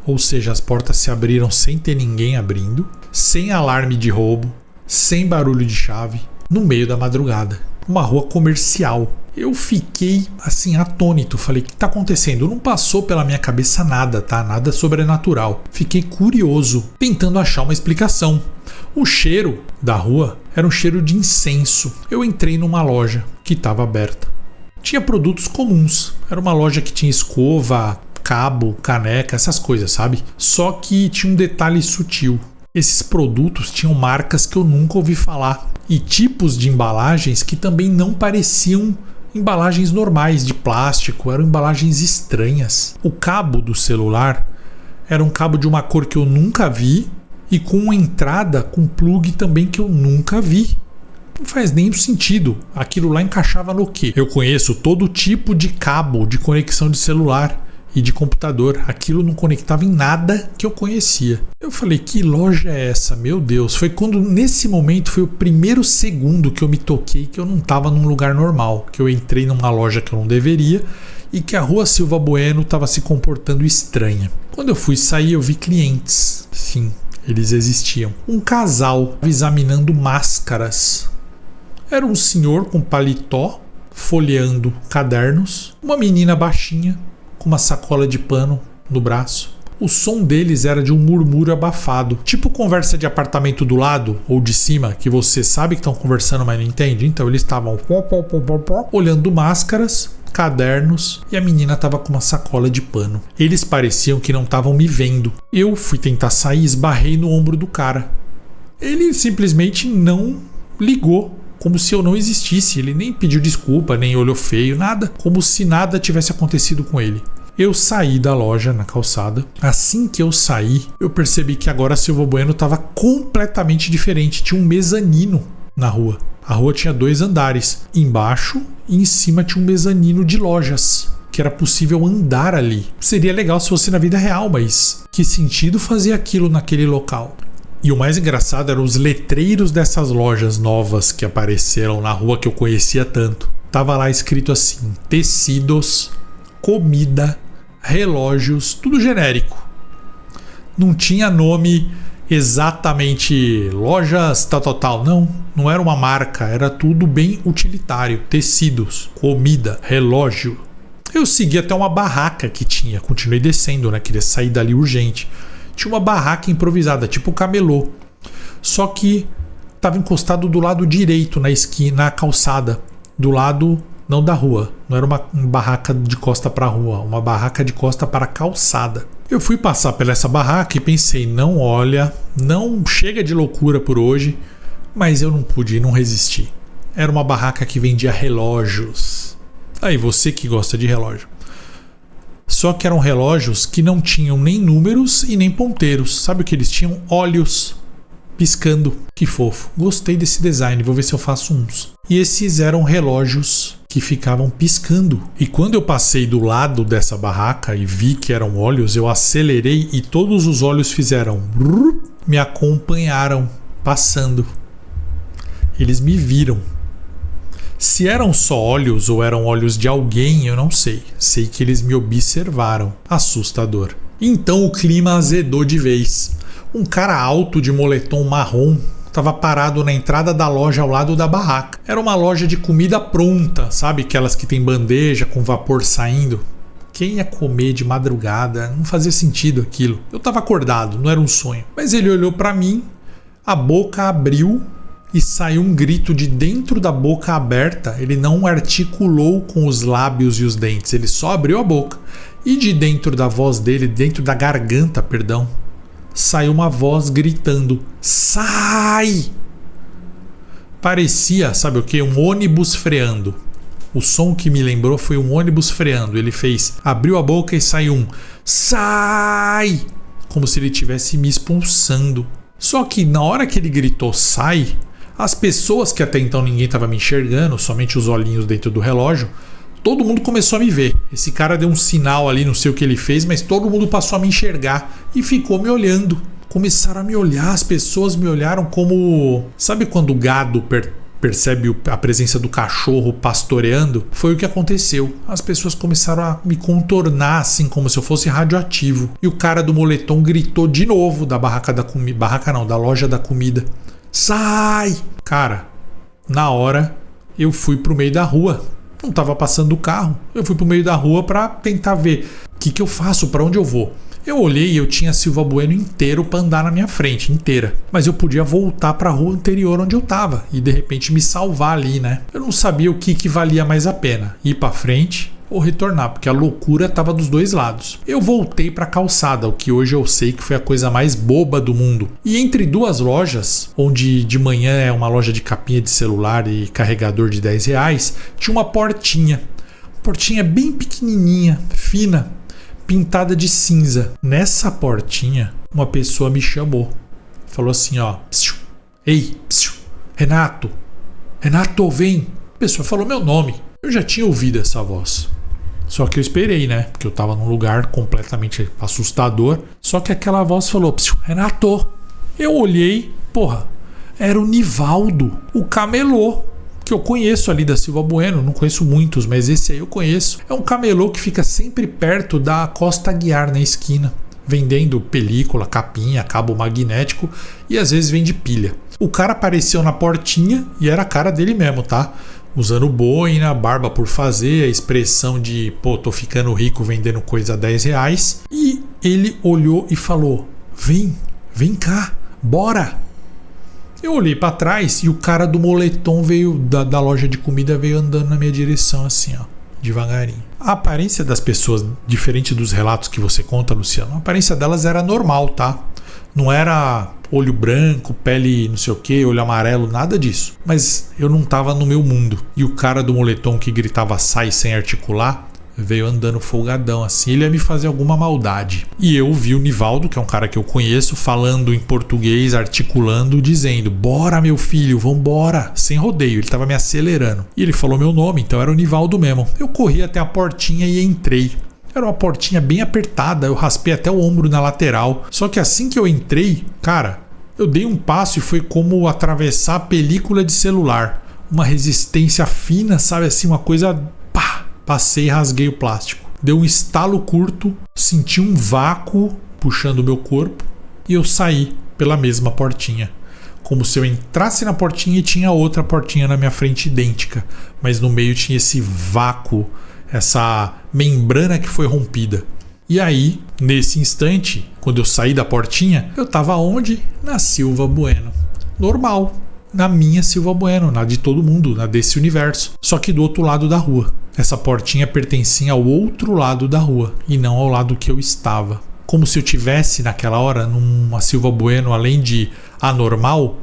ou seja, as portas se abriram sem ter ninguém abrindo, sem alarme de roubo, sem barulho de chave, no meio da madrugada. Uma rua comercial. Eu fiquei assim atônito, falei, o que está acontecendo? Não passou pela minha cabeça nada, tá? Nada sobrenatural. Fiquei curioso, tentando achar uma explicação. O cheiro da rua era um cheiro de incenso. Eu entrei numa loja que estava aberta. Tinha produtos comuns. Era uma loja que tinha escova, cabo, caneca, essas coisas, sabe? Só que tinha um detalhe sutil. Esses produtos tinham marcas que eu nunca ouvi falar e tipos de embalagens que também não pareciam embalagens normais de plástico, eram embalagens estranhas. O cabo do celular era um cabo de uma cor que eu nunca vi e com uma entrada com plug também que eu nunca vi. Não faz nenhum sentido. Aquilo lá encaixava no quê? Eu conheço todo tipo de cabo de conexão de celular e de computador. Aquilo não conectava em nada que eu conhecia. Eu falei, que loja é essa? Meu Deus. Foi quando, nesse momento, foi o primeiro segundo que eu me toquei que eu não estava num lugar normal. Que eu entrei numa loja que eu não deveria e que a Rua Silva Bueno estava se comportando estranha. Quando eu fui sair, eu vi clientes. Sim, eles existiam. Um casal examinando máscaras. Era um senhor com paletó, folheando cadernos. Uma menina baixinha, com uma sacola de pano no braço. O som deles era de um murmúrio abafado, tipo conversa de apartamento do lado ou de cima, que você sabe que estão conversando, mas não entende. Então eles estavam olhando máscaras, cadernos, e a menina estava com uma sacola de pano. Eles pareciam que não estavam me vendo. Eu fui tentar sair e esbarrei no ombro do cara. Ele simplesmente não ligou, como se eu não existisse. Ele nem pediu desculpa, nem olhou feio, nada, como se nada tivesse acontecido com ele. Eu saí da loja na calçada. Assim que eu saí, eu percebi que agora a Silva Bueno estava completamente diferente. Tinha um mezanino na rua. A rua tinha 2 andares. Embaixo e em cima tinha um mezanino de lojas, que era possível andar ali. Seria legal se fosse na vida real, mas que sentido fazia aquilo naquele local? E o mais engraçado eram os letreiros dessas lojas novas que apareceram na rua que eu conhecia tanto. Tava lá escrito assim: tecidos, comida, relógios, tudo genérico. Não tinha nome exatamente lojas tal. Não era uma marca, era tudo bem utilitário. Tecidos, comida, relógio. Eu segui até uma barraca que tinha, continuei descendo, né? Queria sair dali urgente. Tinha uma barraca improvisada, tipo camelô. Só que estava encostado do lado direito, na esquina, na calçada. Do lado não da rua. Não era uma barraca de costa para a rua, uma barraca de costa para a calçada. Eu fui passar por essa barraca e pensei, não chega de loucura por hoje, mas eu não pude, não resisti. Era uma barraca que vendia relógios. Aí, você que gosta de relógio. Só que eram relógios que não tinham nem números e nem ponteiros. Sabe o que eles tinham? Olhos piscando. Que fofo. Gostei desse design, vou ver se eu faço uns. E esses eram relógios que ficavam piscando. E quando eu passei do lado dessa barraca e vi que eram olhos, eu acelerei e todos os olhos fizeram me acompanharam passando. Eles me viram. Se eram só olhos ou eram olhos de alguém, eu não sei. Sei que eles me observaram. Assustador. Então o clima azedou de vez. Um cara alto de moletom marrom estava parado na entrada da loja ao lado da barraca. Era uma loja de comida pronta, sabe? Aquelas que tem bandeja com vapor saindo. Quem ia comer de madrugada? Não fazia sentido aquilo. Eu estava acordado, não era um sonho. Mas ele olhou para mim, a boca abriu e saiu um grito de dentro da boca aberta. Ele não articulou com os lábios e os dentes, ele só abriu a boca. E de dentro da voz dele, dentro da garganta, perdão, saiu uma voz gritando: sai! Parecia, sabe o que? Um ônibus freando. O som que me lembrou foi um ônibus freando. Ele fez, abriu a boca e saiu um sai! Como se ele estivesse me expulsando. Só que na hora que ele gritou sai, as pessoas que até então ninguém estava me enxergando, somente os olhinhos dentro do relógio, todo mundo começou a me ver. Esse cara deu um sinal ali, não sei o que ele fez, mas todo mundo passou a me enxergar e ficou me olhando. Começaram a me olhar, as pessoas me olharam como... Sabe quando o gado percebe a presença do cachorro pastoreando? Foi o que aconteceu. As pessoas começaram a me contornar assim, como se eu fosse radioativo. E o cara do moletom gritou de novo da barraca da comida. Barraca não, da loja da comida. Sai! Cara, na hora eu fui pro meio da rua. Não tava passando o carro. Eu fui pro meio da rua pra tentar ver o que eu faço, pra onde eu vou. Eu olhei e eu tinha Silva Bueno inteiro pra andar na minha frente, inteira. Mas eu podia voltar pra rua anterior onde eu tava e de repente me salvar ali, né? Eu não sabia o que valia mais a pena, ir pra frente ou retornar, porque a loucura estava dos dois lados. Eu voltei para a calçada, o que hoje eu sei que foi a coisa mais boba do mundo. E entre duas lojas, onde de manhã é uma loja de capinha de celular e carregador de R$10, tinha uma portinha. Portinha bem pequenininha, fina, pintada de cinza. Nessa portinha, uma pessoa me chamou. Falou assim, ó, psiu, ei, psiu, Renato, vem. A pessoa falou meu nome. Eu já tinha ouvido essa voz. Só que eu esperei, né? Porque eu tava num lugar completamente assustador. Só que aquela voz falou, Renato. Eu olhei, porra, era o Nivaldo, o camelô, que eu conheço ali da Silva Bueno. Não conheço muitos, mas esse aí eu conheço. É um camelô que fica sempre perto da Costa Aguiar, na esquina, vendendo película, capinha, cabo magnético e às vezes vende pilha. O cara apareceu na portinha e era a cara dele mesmo, tá? Usando boina, barba por fazer, a expressão de, pô, tô ficando rico vendendo coisa a R$10. E ele olhou e falou: vem cá, bora. Eu olhei para trás e o cara do moletom veio da loja de comida, veio andando na minha direção assim, ó, devagarinho. A aparência das pessoas, diferente dos relatos que você conta, Luciano, a aparência delas era normal, tá? Não era olho branco, pele não sei o que, olho amarelo, nada disso. Mas eu não tava no meu mundo. E o cara do moletom que gritava sai sem articular veio andando folgadão assim, ele ia me fazer alguma maldade. E eu vi o Nivaldo, que é um cara que eu conheço, falando em português, articulando, dizendo: bora meu filho, vambora, sem rodeio, ele tava me acelerando. E ele falou meu nome, então era o Nivaldo mesmo. Eu corri até a portinha e entrei. Era uma portinha bem apertada, eu raspei até o ombro na lateral. Só que assim que eu entrei, cara, eu dei um passo e foi como atravessar a película de celular. Uma resistência fina, sabe assim, uma coisa... Passei e rasguei o plástico. Deu um estalo curto, senti um vácuo puxando o meu corpo e eu saí pela mesma portinha. Como se eu entrasse na portinha e tinha outra portinha na minha frente idêntica. Mas no meio tinha esse vácuo, essa membrana que foi rompida. E aí, nesse instante, quando eu saí da portinha, eu tava onde? Na Silva Bueno. Normal. Na minha Silva Bueno, na de todo mundo, na desse universo. Só que do outro lado da rua. Essa portinha pertencia ao outro lado da rua e não ao lado que eu estava. Como se eu tivesse naquela hora numa Silva Bueno, além de anormal,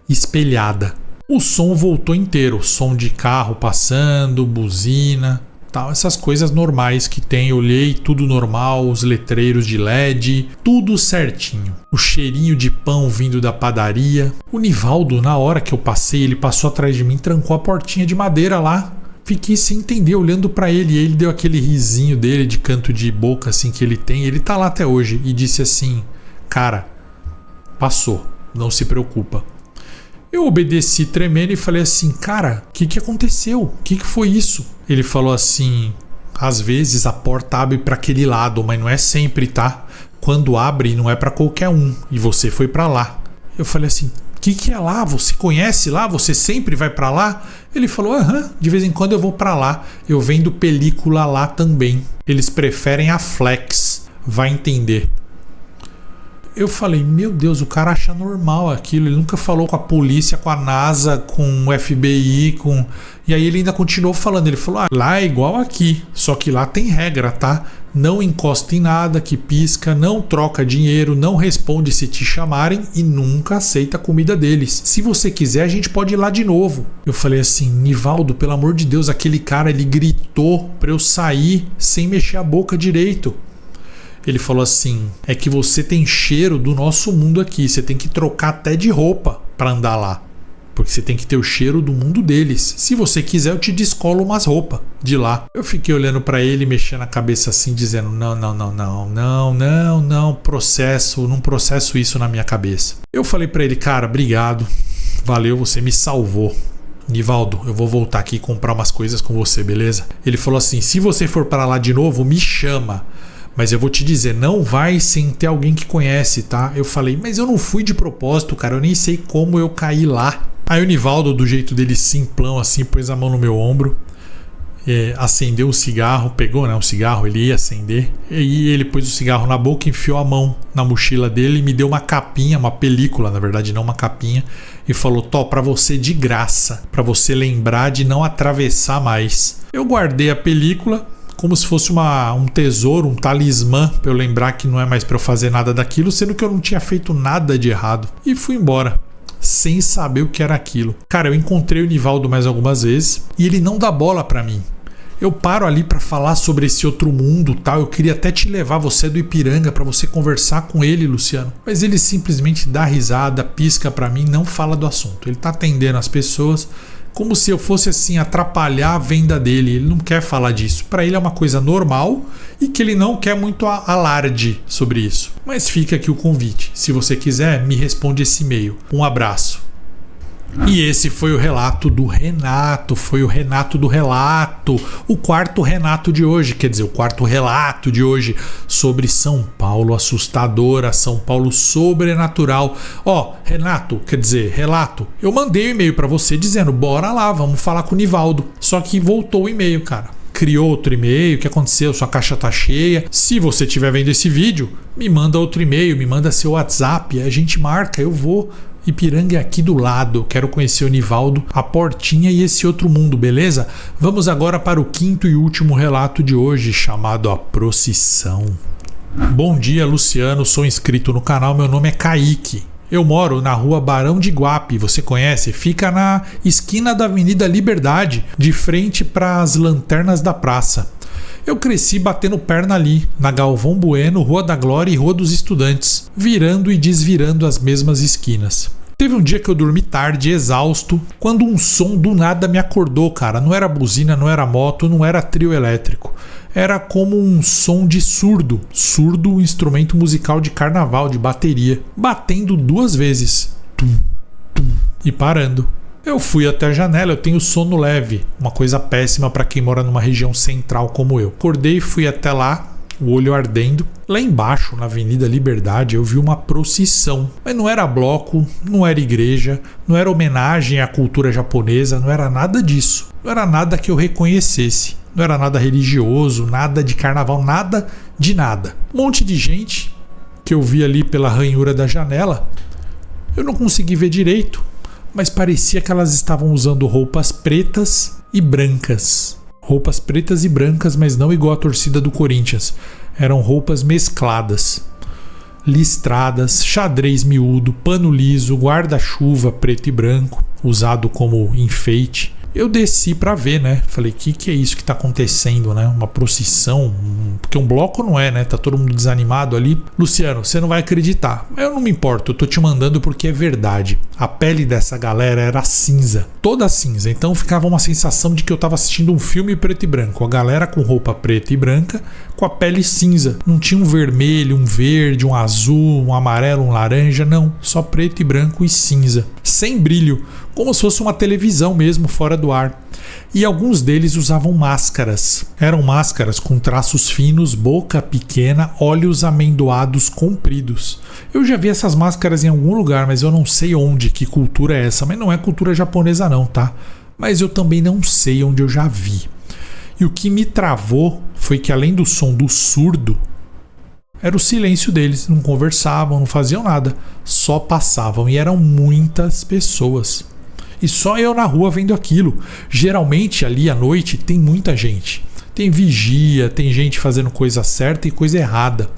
espelhada. O som voltou inteiro, som de carro passando, buzina, tal, essas coisas normais que tem. Eu olhei, tudo normal, os letreiros de LED, tudo certinho. O cheirinho de pão vindo da padaria. O Nivaldo, na hora que eu passei, ele passou atrás de mim, trancou a portinha de madeira lá. Fiquei sem entender, olhando pra ele, e ele deu aquele risinho dele de canto de boca assim que ele tem. Ele tá lá até hoje e disse assim: cara, passou, não se preocupa. Eu obedeci tremendo e falei assim: cara, o que aconteceu? O que foi isso? Ele falou assim: às vezes a porta abre para aquele lado, mas não é sempre, tá? Quando abre não é para qualquer um, e você foi para lá. Eu falei assim: o que é lá? Você conhece lá? Você sempre vai para lá? Ele falou: aham, de vez em quando eu vou para lá. Eu vendo película lá também. Eles preferem a Flex, vai entender. Eu falei: meu Deus, o cara acha normal aquilo. Ele nunca falou com a polícia, com a NASA, com o FBI, com... E aí ele ainda continuou falando. Ele falou: lá é igual aqui, só que lá tem regra, tá? Não encosta em nada que pisca, não troca dinheiro, não responde se te chamarem e nunca aceita a comida deles. Se você quiser, a gente pode ir lá de novo. Eu falei assim: Nivaldo, pelo amor de Deus, aquele cara, ele gritou pra eu sair sem mexer a boca direito. Ele falou assim: é que você tem cheiro do nosso mundo aqui, você tem que trocar até de roupa pra andar lá. Porque você tem que ter o cheiro do mundo deles. Se você quiser, eu te descolo umas roupas de lá. Eu fiquei olhando pra ele, mexendo a cabeça assim, dizendo: não, não processo isso na minha cabeça. Eu falei pra ele: cara, obrigado, valeu, você me salvou. Nivaldo, eu vou voltar aqui e comprar umas coisas com você, beleza? Ele falou assim: se você for pra lá de novo, me chama. Mas eu vou te dizer, não vai sem ter alguém que conhece, tá? Eu falei: mas eu não fui de propósito, cara, eu nem sei como eu caí lá. Aí o Nivaldo, do jeito dele simplão assim, pôs a mão no meu ombro, acendeu um cigarro, pegou, né, um cigarro, ele ia acender, e ele pôs o cigarro na boca, enfiou a mão na mochila dele e me deu uma capinha, uma película, na verdade não uma capinha, e falou: Tó, pra você de graça, pra você lembrar de não atravessar mais. Eu guardei a película como se fosse um tesouro, um talismã, pra eu lembrar que não é mais pra eu fazer nada daquilo, sendo que eu não tinha feito nada de errado. E fui embora, sem saber o que era aquilo. Cara, eu encontrei o Nivaldo mais algumas vezes e ele não dá bola pra mim. Eu paro ali pra falar sobre esse outro mundo, tal. Eu queria até te levar, você do Ipiranga, pra você conversar com ele, Luciano. Mas ele simplesmente dá risada, pisca pra mim, não fala do assunto. Ele tá atendendo as pessoas como se eu fosse assim atrapalhar a venda dele. Ele não quer falar disso. Para ele é uma coisa normal e que ele não quer muito alarde sobre isso. Mas fica aqui o convite. Se você quiser, me responde esse e-mail. Um abraço. E esse foi o relato do Renato, foi o Renato do relato, o quarto Renato de hoje, quer dizer, o quarto relato de hoje sobre São Paulo assustadora, São Paulo sobrenatural. Renato, quer dizer, relato, eu mandei um e-mail pra você dizendo: bora lá, vamos falar com o Nivaldo. Só que voltou o e-mail, cara. criou outro e-mail? O que aconteceu? Sua caixa tá cheia? Se você estiver vendo esse vídeo, me manda outro e-mail, me manda seu WhatsApp, a gente marca, eu vou. Ipiranga é aqui do lado, quero conhecer o Nivaldo, a Portinha e esse outro mundo, beleza? Vamos agora para o quinto e último relato de hoje, chamado A Procissão. Bom dia, Luciano, sou inscrito no canal, meu nome é Kaique. Eu moro na rua Barão de Guape, você conhece? Fica na esquina da Avenida Liberdade, de frente para as lanternas da praça. Eu cresci batendo perna ali, na Galvão Bueno, Rua da Glória e Rua dos Estudantes, virando e desvirando as mesmas esquinas. Teve um dia que eu dormi tarde, exausto, quando um som do nada me acordou, cara. Não era buzina, não era moto, não era trio elétrico. Era como um som de surdo. Surdo, instrumento musical de carnaval, de bateria. Batendo 2 vezes. Tum, tum, e parando. Eu fui até a janela, eu tenho sono leve. Uma coisa péssima para quem mora numa região central como eu. Acordei e fui até lá, o olho ardendo. Lá embaixo, na Avenida Liberdade, eu vi uma procissão. Mas não era bloco, não era igreja, não era homenagem à cultura japonesa, não era nada disso. Não era nada que eu reconhecesse. Não era nada religioso, nada de carnaval, nada de nada. Um monte de gente que eu vi ali pela ranhura da janela. Eu não consegui ver direito, mas parecia que elas estavam usando roupas pretas e brancas. Roupas pretas e brancas, mas não igual a torcida do Corinthians. Eram roupas mescladas. Listradas, xadrez miúdo, pano liso, guarda-chuva preto e branco, usado como enfeite. Eu desci pra ver, né? Falei, que é isso que tá acontecendo, né? Uma procissão, porque um bloco não é, né? Tá todo mundo desanimado ali. Luciano, você não vai acreditar. Eu não me importo, eu tô te mandando porque é verdade. A pele dessa galera era cinza, toda cinza. Então ficava uma sensação de que eu tava assistindo um filme preto e branco. A galera com roupa preta e branca, com a pele cinza. Não tinha um vermelho, um verde, um azul, um amarelo, um laranja, não. Só preto e branco e cinza. Sem brilho, como se fosse uma televisão mesmo, fora do ar. E alguns deles usavam máscaras. Eram máscaras com traços finos, boca pequena, olhos amendoados compridos. Eu já vi essas máscaras em algum lugar, mas eu não sei onde, que cultura é essa. Mas não é cultura japonesa não, tá? Mas eu também não sei onde eu já vi. E o que me travou foi que além do som do surdo, era o silêncio deles. Não conversavam, não faziam nada. Só passavam e eram muitas pessoas. E só eu na rua vendo aquilo. Geralmente ali à noite tem muita gente. Tem vigia, tem gente fazendo coisa certa e coisa errada.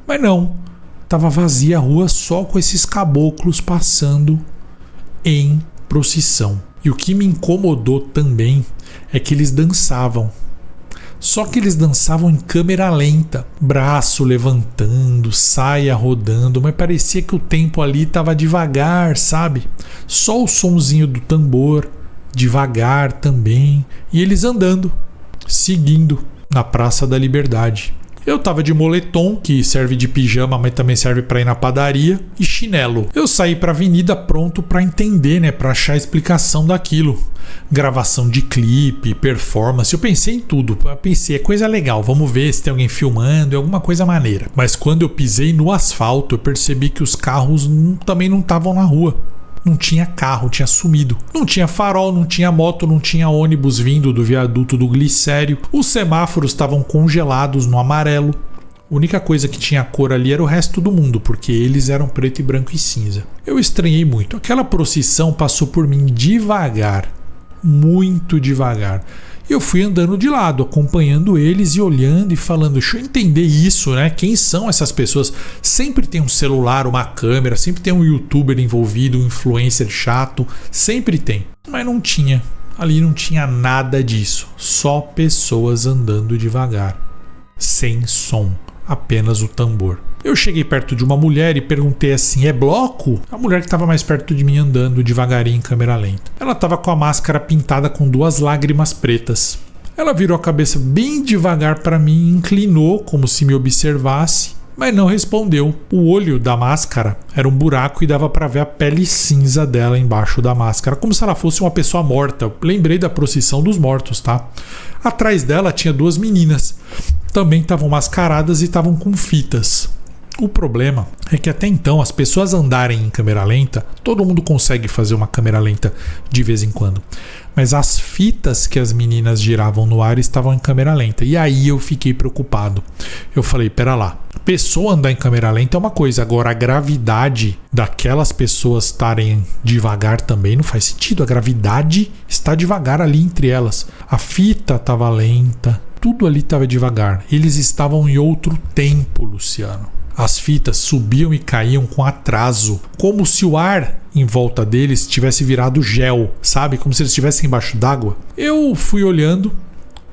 Mas não. Tava vazia a rua só com esses caboclos passando em procissão. E o que me incomodou também é que eles dançavam. Só que eles dançavam em câmera lenta, braço levantando, saia rodando, mas parecia que o tempo ali estava devagar, sabe? Só o sonzinho do tambor, devagar também, e eles andando, seguindo na Praça da Liberdade. Eu tava de moletom, que serve de pijama, mas também serve para ir na padaria, e chinelo. Eu saí pra avenida pronto pra entender, né, pra achar a explicação daquilo. Gravação de clipe, performance, eu pensei em tudo. Eu pensei, é coisa legal, vamos ver se tem alguém filmando, é alguma coisa maneira. Mas quando eu pisei no asfalto, eu percebi que os carros também não estavam na rua. Não tinha carro, tinha sumido. Não tinha farol, não tinha moto, não tinha ônibus vindo do viaduto do Glicério. Os semáforos estavam congelados no amarelo. A única coisa que tinha cor ali era o resto do mundo, porque eles eram preto e branco e cinza. Eu estranhei muito. Aquela procissão passou por mim devagar. Muito devagar. Eu fui andando de lado, acompanhando eles e olhando e falando, deixa eu entender isso, né? Quem são essas pessoas? Sempre tem um celular, uma câmera, sempre tem um youtuber envolvido, um influencer chato, sempre tem. Mas não tinha, ali não tinha nada disso, só pessoas andando devagar, sem som, apenas o tambor. Eu cheguei perto de uma mulher e perguntei assim, é bloco? A mulher que estava mais perto de mim andando devagarinho em câmera lenta. Ela estava com a máscara pintada com 2 lágrimas pretas. Ela virou a cabeça bem devagar para mim e inclinou como se me observasse, mas não respondeu. O olho da máscara era um buraco e dava para ver a pele cinza dela embaixo da máscara, como se ela fosse uma pessoa morta. Eu lembrei da procissão dos mortos, tá? Atrás dela tinha 2 meninas. Também estavam mascaradas e estavam com fitas. O problema é que até então as pessoas andarem em câmera lenta, todo mundo consegue fazer uma câmera lenta de vez em quando. Mas as fitas que as meninas giravam no ar estavam em câmera lenta. E aí eu fiquei preocupado. Eu falei, pera lá, pessoa andar em câmera lenta é uma coisa, agora a gravidade daquelas pessoas estarem devagar também não faz sentido. A gravidade está devagar ali entre elas. A fita estava lenta, tudo ali estava devagar. Eles estavam em outro tempo, Luciano. As fitas subiam e caíam com atraso, como se o ar em volta deles tivesse virado gel, sabe? Como se eles estivessem embaixo d'água. Eu fui olhando,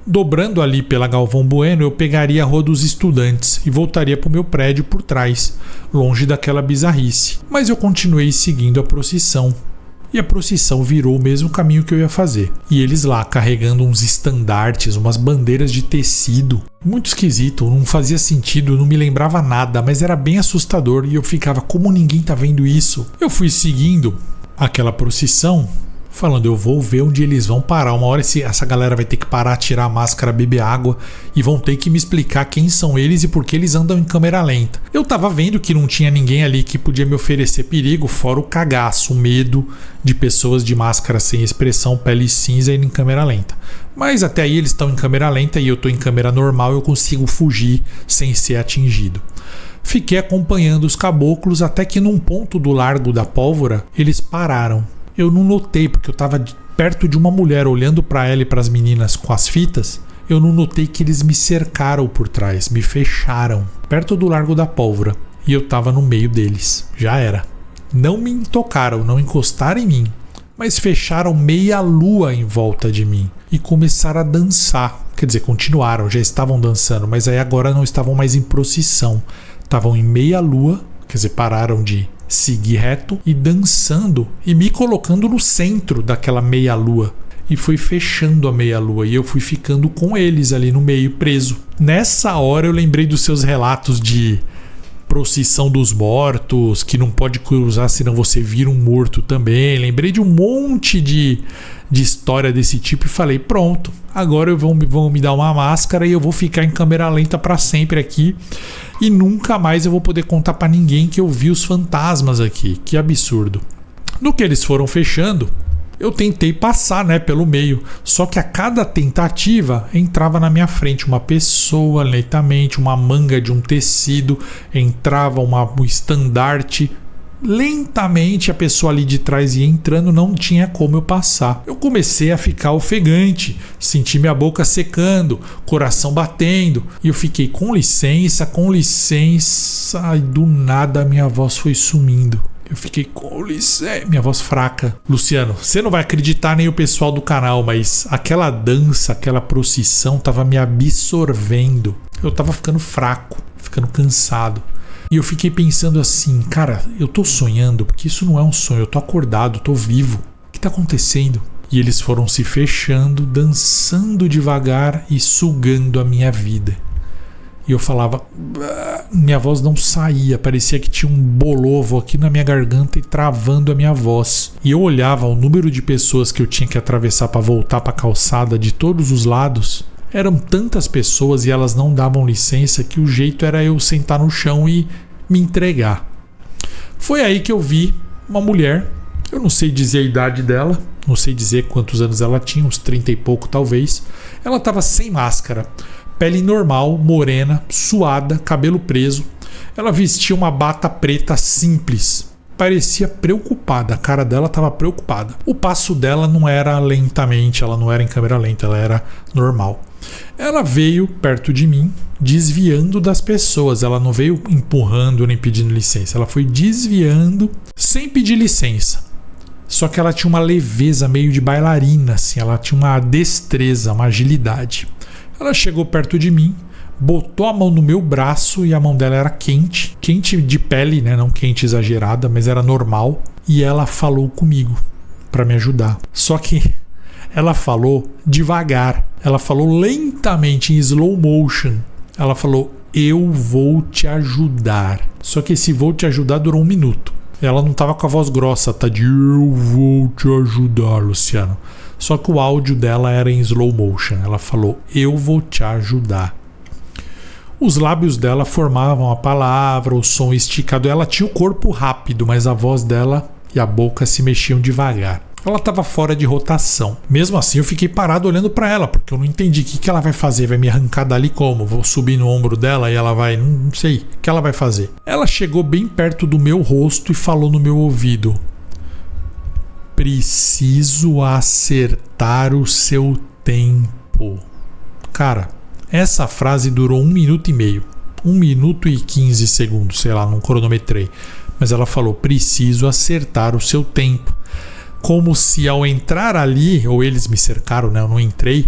dobrando ali pela Galvão Bueno, eu pegaria a Rua dos Estudantes e voltaria para o meu prédio por trás, longe daquela bizarrice. Mas eu continuei seguindo a procissão. E a procissão virou o mesmo caminho que eu ia fazer. E eles lá carregando uns estandartes, umas bandeiras de tecido. Muito esquisito, não fazia sentido, não me lembrava nada, mas era bem assustador e eu ficava, como ninguém tá vendo isso? Eu fui seguindo aquela procissão, falando, eu vou ver onde eles vão parar. Uma hora essa galera vai ter que parar, tirar a máscara, beber água e vão ter que me explicar quem são eles e por que eles andam em câmera lenta. Eu tava vendo que não tinha ninguém ali que podia me oferecer perigo, fora o cagaço, o medo de pessoas de máscara sem expressão, pele cinza e em câmera lenta. Mas até aí eles estão em câmera lenta e eu tô em câmera normal, eu consigo fugir sem ser atingido. Fiquei acompanhando os caboclos até que num ponto do Largo da Pólvora eles pararam. Eu não notei, porque eu estava perto de uma mulher olhando para ela e para as meninas com as fitas. Eu não notei que eles me cercaram por trás, me fecharam, perto do Largo da Pólvora. E eu estava no meio deles. Já era. Não me tocaram, não encostaram em mim, mas fecharam meia lua em volta de mim e começaram a dançar. Quer dizer, continuaram, já estavam dançando, mas aí agora não estavam mais em procissão. Estavam em meia lua, quer dizer, pararam de seguir reto e dançando e me colocando no centro daquela meia-lua. E foi fechando a meia-lua e eu fui ficando com eles ali no meio, preso. Nessa hora eu lembrei dos seus relatos de procissão dos mortos, que não pode cruzar senão você vira um morto também. Lembrei de um monte de história desse tipo e falei, pronto, agora vão me dar uma máscara e eu vou ficar em câmera lenta para sempre aqui e nunca mais eu vou poder contar para ninguém que eu vi os fantasmas aqui. Que absurdo. No que eles foram fechando, eu tentei passar, pelo meio, só que a cada tentativa entrava na minha frente uma pessoa lentamente, uma manga de um tecido, entrava um estandarte. Lentamente a pessoa ali de trás ia entrando, não tinha como eu passar. Eu comecei a ficar ofegante, senti minha boca secando, coração batendo, e eu fiquei com licença, e do nada minha voz foi sumindo. Eu fiquei com licença, minha voz fraca. Luciano, você não vai acreditar nem o pessoal do canal, mas aquela dança, aquela procissão tava me absorvendo. Eu tava ficando fraco, ficando cansado. E eu fiquei pensando assim, cara, eu tô sonhando, porque isso não é um sonho, eu tô acordado, tô vivo. O que tá acontecendo? E eles foram se fechando, dançando devagar e sugando a minha vida. E eu falava, minha voz não saía, parecia que tinha um bolovo aqui na minha garganta e travando a minha voz. E eu olhava o número de pessoas que eu tinha que atravessar para voltar para a calçada de todos os lados. Eram tantas pessoas e elas não davam licença que o jeito era eu sentar no chão e me entregar. Foi aí que eu vi uma mulher, eu não sei dizer a idade dela, não sei dizer quantos anos ela tinha, uns 30 e pouco talvez. Ela estava sem máscara, pele normal, morena, suada, cabelo preso. Ela vestia uma bata preta simples. Parecia preocupada, a cara dela estava preocupada. O passo dela não era lentamente, ela não era em câmera lenta, ela era normal. Ela veio perto de mim, desviando das pessoas. Ela não veio empurrando nem pedindo licença. Ela foi desviando sem pedir licença. Só que ela tinha uma leveza meio de bailarina, assim. Ela tinha uma destreza, uma agilidade. Ela chegou perto de mim, botou a mão no meu braço e a mão dela era quente. Quente de pele, não quente exagerada, mas era normal. E ela falou comigo para me ajudar. Só que ela falou devagar. Ela falou lentamente, em slow motion. Ela falou, eu vou te ajudar. Só que esse vou te ajudar durou 1 minuto. Ela não estava com a voz grossa, tá de eu vou te ajudar, Luciano. Só que o áudio dela era em slow motion. Ela falou, eu vou te ajudar. Os lábios dela formavam a palavra, o som esticado. Ela tinha o corpo rápido, mas a voz dela e a boca se mexiam devagar. Ela estava fora de rotação. Mesmo assim, eu fiquei parado olhando para ela, porque eu não entendi o que ela vai fazer. Vai me arrancar dali como? Vou subir no ombro dela e ela vai... Não sei. O que ela vai fazer? Ela chegou bem perto do meu rosto e falou no meu ouvido: preciso acertar o seu tempo. Cara, essa frase durou 1 minuto e meio. 1 minuto e 15 segundos, sei lá, não cronometrei. Mas ela falou: preciso acertar o seu tempo. Como se ao entrar ali, ou eles me cercaram, né? Eu não entrei,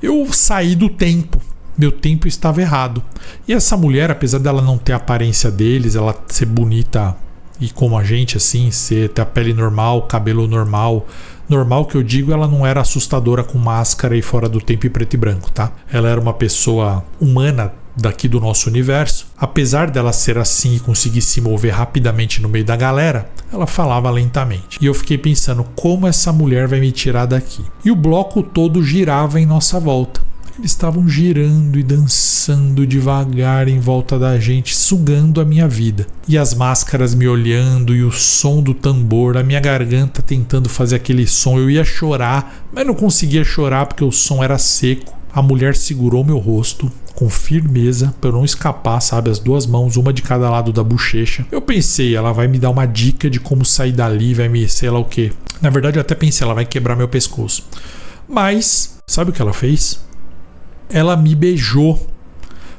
eu saí do tempo. Meu tempo estava errado. E essa mulher, apesar dela não ter a aparência deles, ela ser bonita e como a gente, assim, ter a pele normal, cabelo normal. Normal que eu digo, ela não era assustadora com máscara e fora do tempo e preto e branco, tá? Ela era uma pessoa humana daqui do nosso universo. Apesar dela ser assim e conseguir se mover rapidamente no meio da galera, ela falava lentamente. E eu fiquei pensando, como essa mulher vai me tirar daqui? E o bloco todo girava em nossa volta. Eles estavam girando e dançando devagar em volta da gente, sugando a minha vida. E as máscaras me olhando e o som do tambor, a minha garganta tentando fazer aquele som. Eu ia chorar, mas não conseguia chorar porque o som era seco. A mulher segurou meu rosto com firmeza para eu não escapar, sabe? As 2 mãos, uma de cada lado da bochecha. Eu pensei, ela vai me dar uma dica de como sair dali, vai me sei lá o quê. Na verdade, eu até pensei, ela vai quebrar meu pescoço. Mas, sabe o que ela fez? Ela me beijou.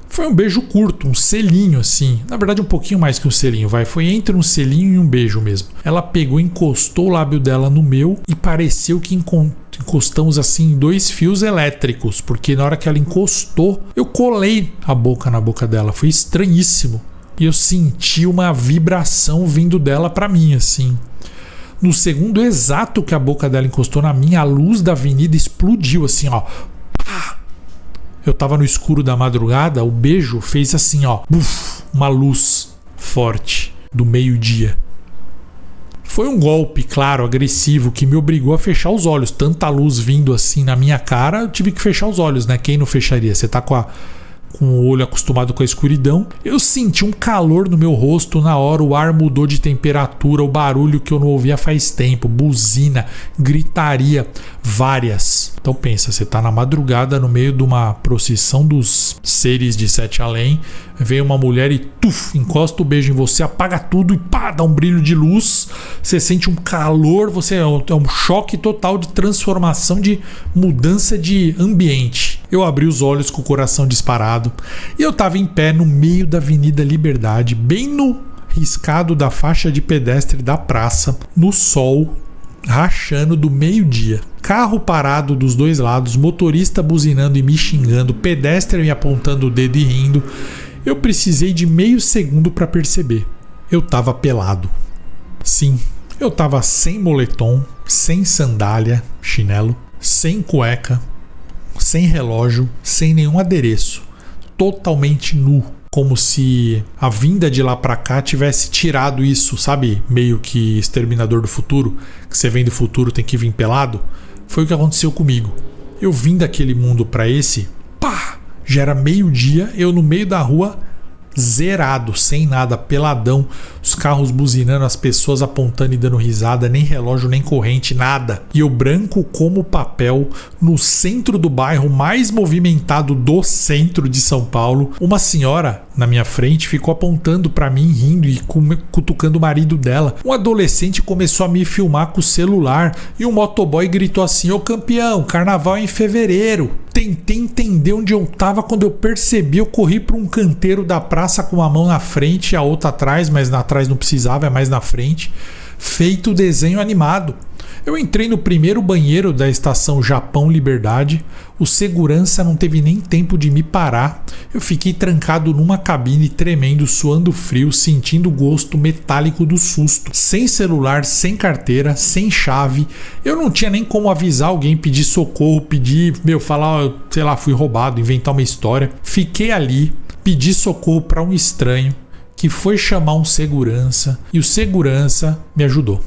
Foi um beijo curto, um selinho assim. Na verdade, um pouquinho mais que um selinho, vai. Foi entre um selinho e um beijo mesmo. Ela pegou, encostou o lábio dela no meu e pareceu que encostamos assim em 2 fios elétricos, porque na hora que ela encostou, eu colei a boca na boca dela. Foi estranhíssimo. E eu senti uma vibração vindo dela pra mim, assim. No segundo exato que a boca dela encostou na minha, a luz da avenida explodiu assim, ó. Pá! Eu tava no escuro da madrugada, o beijo fez assim, ó, buf, uma luz forte do meio-dia. Foi um golpe, claro, agressivo, que me obrigou a fechar os olhos. Tanta luz vindo assim na minha cara, eu tive que fechar os olhos, né? Quem não fecharia? Você tá com o olho acostumado com a escuridão. Eu senti um calor no meu rosto na hora, o ar mudou de temperatura, o barulho que eu não ouvia faz tempo, buzina, gritaria, várias. Então pensa, você tá na madrugada no meio de uma procissão dos seres de Sete Além, vem uma mulher e encosta o beijo em você, apaga tudo e pá, dá um brilho de luz, você sente um calor, é um choque total de transformação, de mudança de ambiente. Eu abri os olhos com o coração disparado e eu tava em pé no meio da Avenida Liberdade, bem no riscado da faixa de pedestre da praça, no sol rachando do meio-dia. Carro parado dos 2 lados, motorista buzinando e me xingando, pedestre me apontando o dedo e rindo. Eu precisei de meio segundo para perceber. Eu tava pelado. Sim, eu tava sem moletom, sem sandália, chinelo, sem cueca, sem relógio, sem nenhum adereço. Totalmente nu. Como se a vinda de lá pra cá tivesse tirado isso, sabe? Meio que Exterminador do Futuro, que você vem do futuro, tem que vir pelado. Foi o que aconteceu comigo. Eu vim daquele mundo pra esse, pá! Já era meio-dia, eu no meio da rua, zerado, sem nada, peladão, os carros buzinando, as pessoas apontando e dando risada, nem relógio, nem corrente, nada. E eu branco como papel, no centro do bairro mais movimentado do centro de São Paulo. Uma senhora na minha frente ficou apontando pra mim, rindo e cutucando o marido dela. Um adolescente começou a me filmar com o celular e um motoboy gritou assim: "Ô campeão, carnaval é em fevereiro". Tentei entender onde eu tava, quando eu percebi, eu corri para um canteiro da praça com uma mão na frente e a outra atrás, mas atrás não precisava, é mais na frente, feito desenho animado. Eu entrei no primeiro banheiro da estação Japão Liberdade, o segurança não teve nem tempo de me parar. Eu fiquei trancado numa cabine, tremendo, suando frio, sentindo o gosto metálico do susto. Sem celular, sem carteira, sem chave. Eu não tinha nem como avisar alguém, pedir socorro, falar, sei lá, fui roubado, inventar uma história. Fiquei ali, pedi socorro para um estranho, que foi chamar um segurança, e o segurança me ajudou.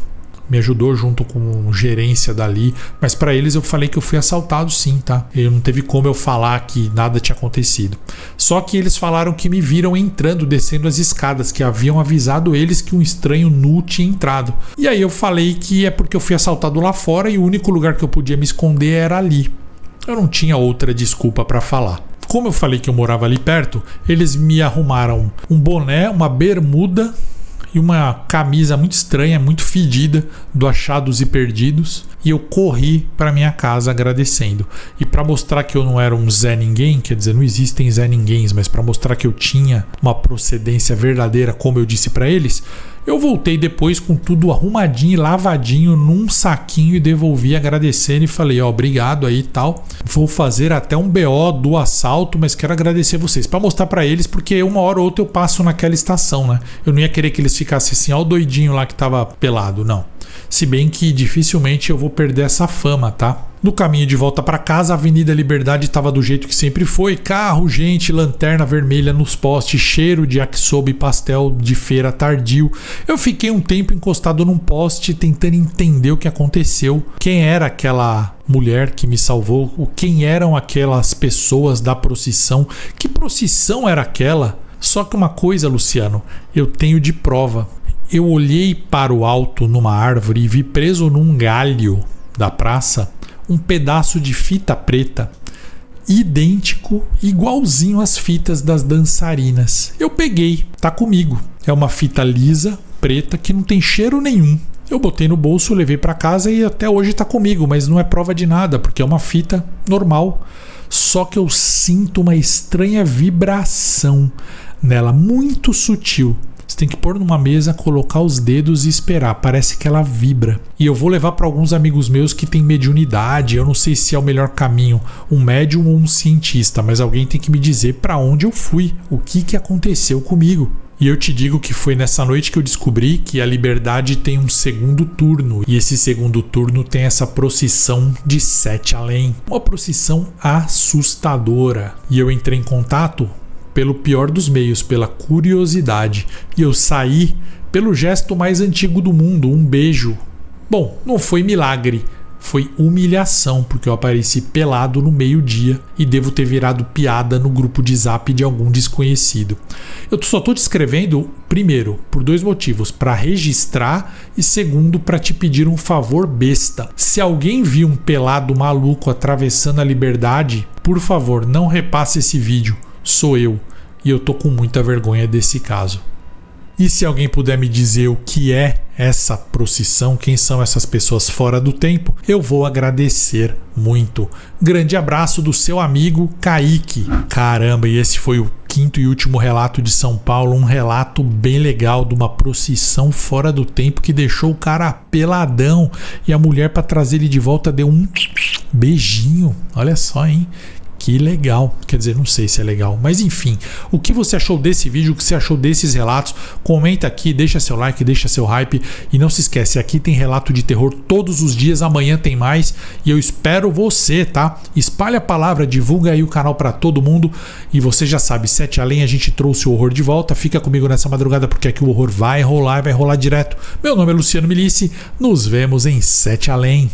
me ajudou junto com gerência dali, mas para eles eu falei que eu fui assaltado sim, tá? Não teve como eu falar que nada tinha acontecido. Só que eles falaram que me viram entrando, descendo as escadas, que haviam avisado eles que um estranho nu tinha entrado. E aí eu falei que é porque eu fui assaltado lá fora e o único lugar que eu podia me esconder era ali. Eu não tinha outra desculpa para falar. Como eu falei que eu morava ali perto, eles me arrumaram um boné, uma bermuda e uma camisa muito estranha, muito fedida do Achados e Perdidos, e eu corri para minha casa agradecendo. E para mostrar que eu não era um Zé Ninguém, quer dizer, não existem Zé Ninguéns, mas para mostrar que eu tinha uma procedência verdadeira, como eu disse para eles, eu voltei depois com tudo arrumadinho e lavadinho num saquinho e devolvi agradecendo e falei, obrigado aí e tal. Vou fazer até um BO do assalto, mas quero agradecer vocês. Para mostrar para eles, porque uma hora ou outra eu passo naquela estação, né? Eu não ia querer que eles ficassem assim, o doidinho lá que tava pelado, não. Se bem que dificilmente eu vou perder essa fama, tá? No caminho de volta para casa, a Avenida Liberdade estava do jeito que sempre foi. Carro, gente, lanterna vermelha nos postes, cheiro de yakisoba e pastel de feira tardio. Eu fiquei um tempo encostado num poste tentando entender o que aconteceu. Quem era aquela mulher que me salvou? Quem eram aquelas pessoas da procissão? Que procissão era aquela? Só que uma coisa, Luciano, eu tenho de prova. Eu olhei para o alto numa árvore e vi preso num galho da praça um pedaço de fita preta idêntico, igualzinho às fitas das dançarinas. Eu peguei, tá comigo. É uma fita lisa, preta, que não tem cheiro nenhum. Eu botei no bolso, levei para casa e até hoje tá comigo, mas não é prova de nada, porque é uma fita normal. Só que eu sinto uma estranha vibração nela, muito sutil. Você tem que pôr numa mesa, colocar os dedos e esperar. Parece que ela vibra. E eu vou levar para alguns amigos meus que têm mediunidade. Eu não sei se é o melhor caminho, um médium ou um cientista, mas alguém tem que me dizer para onde eu fui, o que aconteceu comigo. E eu te digo que foi nessa noite que eu descobri que a Liberdade tem um segundo turno. E esse segundo turno tem essa procissão de Sete Além. Uma procissão assustadora. E eu entrei em contato pelo pior dos meios, pela curiosidade. E eu saí pelo gesto mais antigo do mundo, um beijo. Bom, não foi milagre, foi humilhação, porque eu apareci pelado no meio-dia e devo ter virado piada no grupo de zap de algum desconhecido. Eu só estou descrevendo, primeiro, por dois motivos, para registrar e segundo, para te pedir um favor besta. Se alguém viu um pelado maluco atravessando a Liberdade, por favor, não repasse esse vídeo. Sou eu, e eu tô com muita vergonha desse caso. E se alguém puder me dizer o que é essa procissão, quem são essas pessoas fora do tempo, eu vou agradecer muito. Grande abraço do seu amigo Kaique. Caramba, e esse foi o quinto e último relato de São Paulo, um relato bem legal de uma procissão fora do tempo que deixou o cara peladão e a mulher, para trazer ele de volta, deu um beijinho. Olha só, hein? Que legal, quer dizer, não sei se é legal, mas enfim, o que você achou desse vídeo, o que você achou desses relatos, comenta aqui, deixa seu like, deixa seu hype e não se esquece, aqui tem relato de terror todos os dias, amanhã tem mais e eu espero você, tá? Espalha a palavra, divulga aí o canal pra todo mundo e você já sabe, Sete Além, a gente trouxe o horror de volta, fica comigo nessa madrugada porque aqui o horror vai rolar direto. Meu nome é Luciano Milici, nos vemos em Sete Além.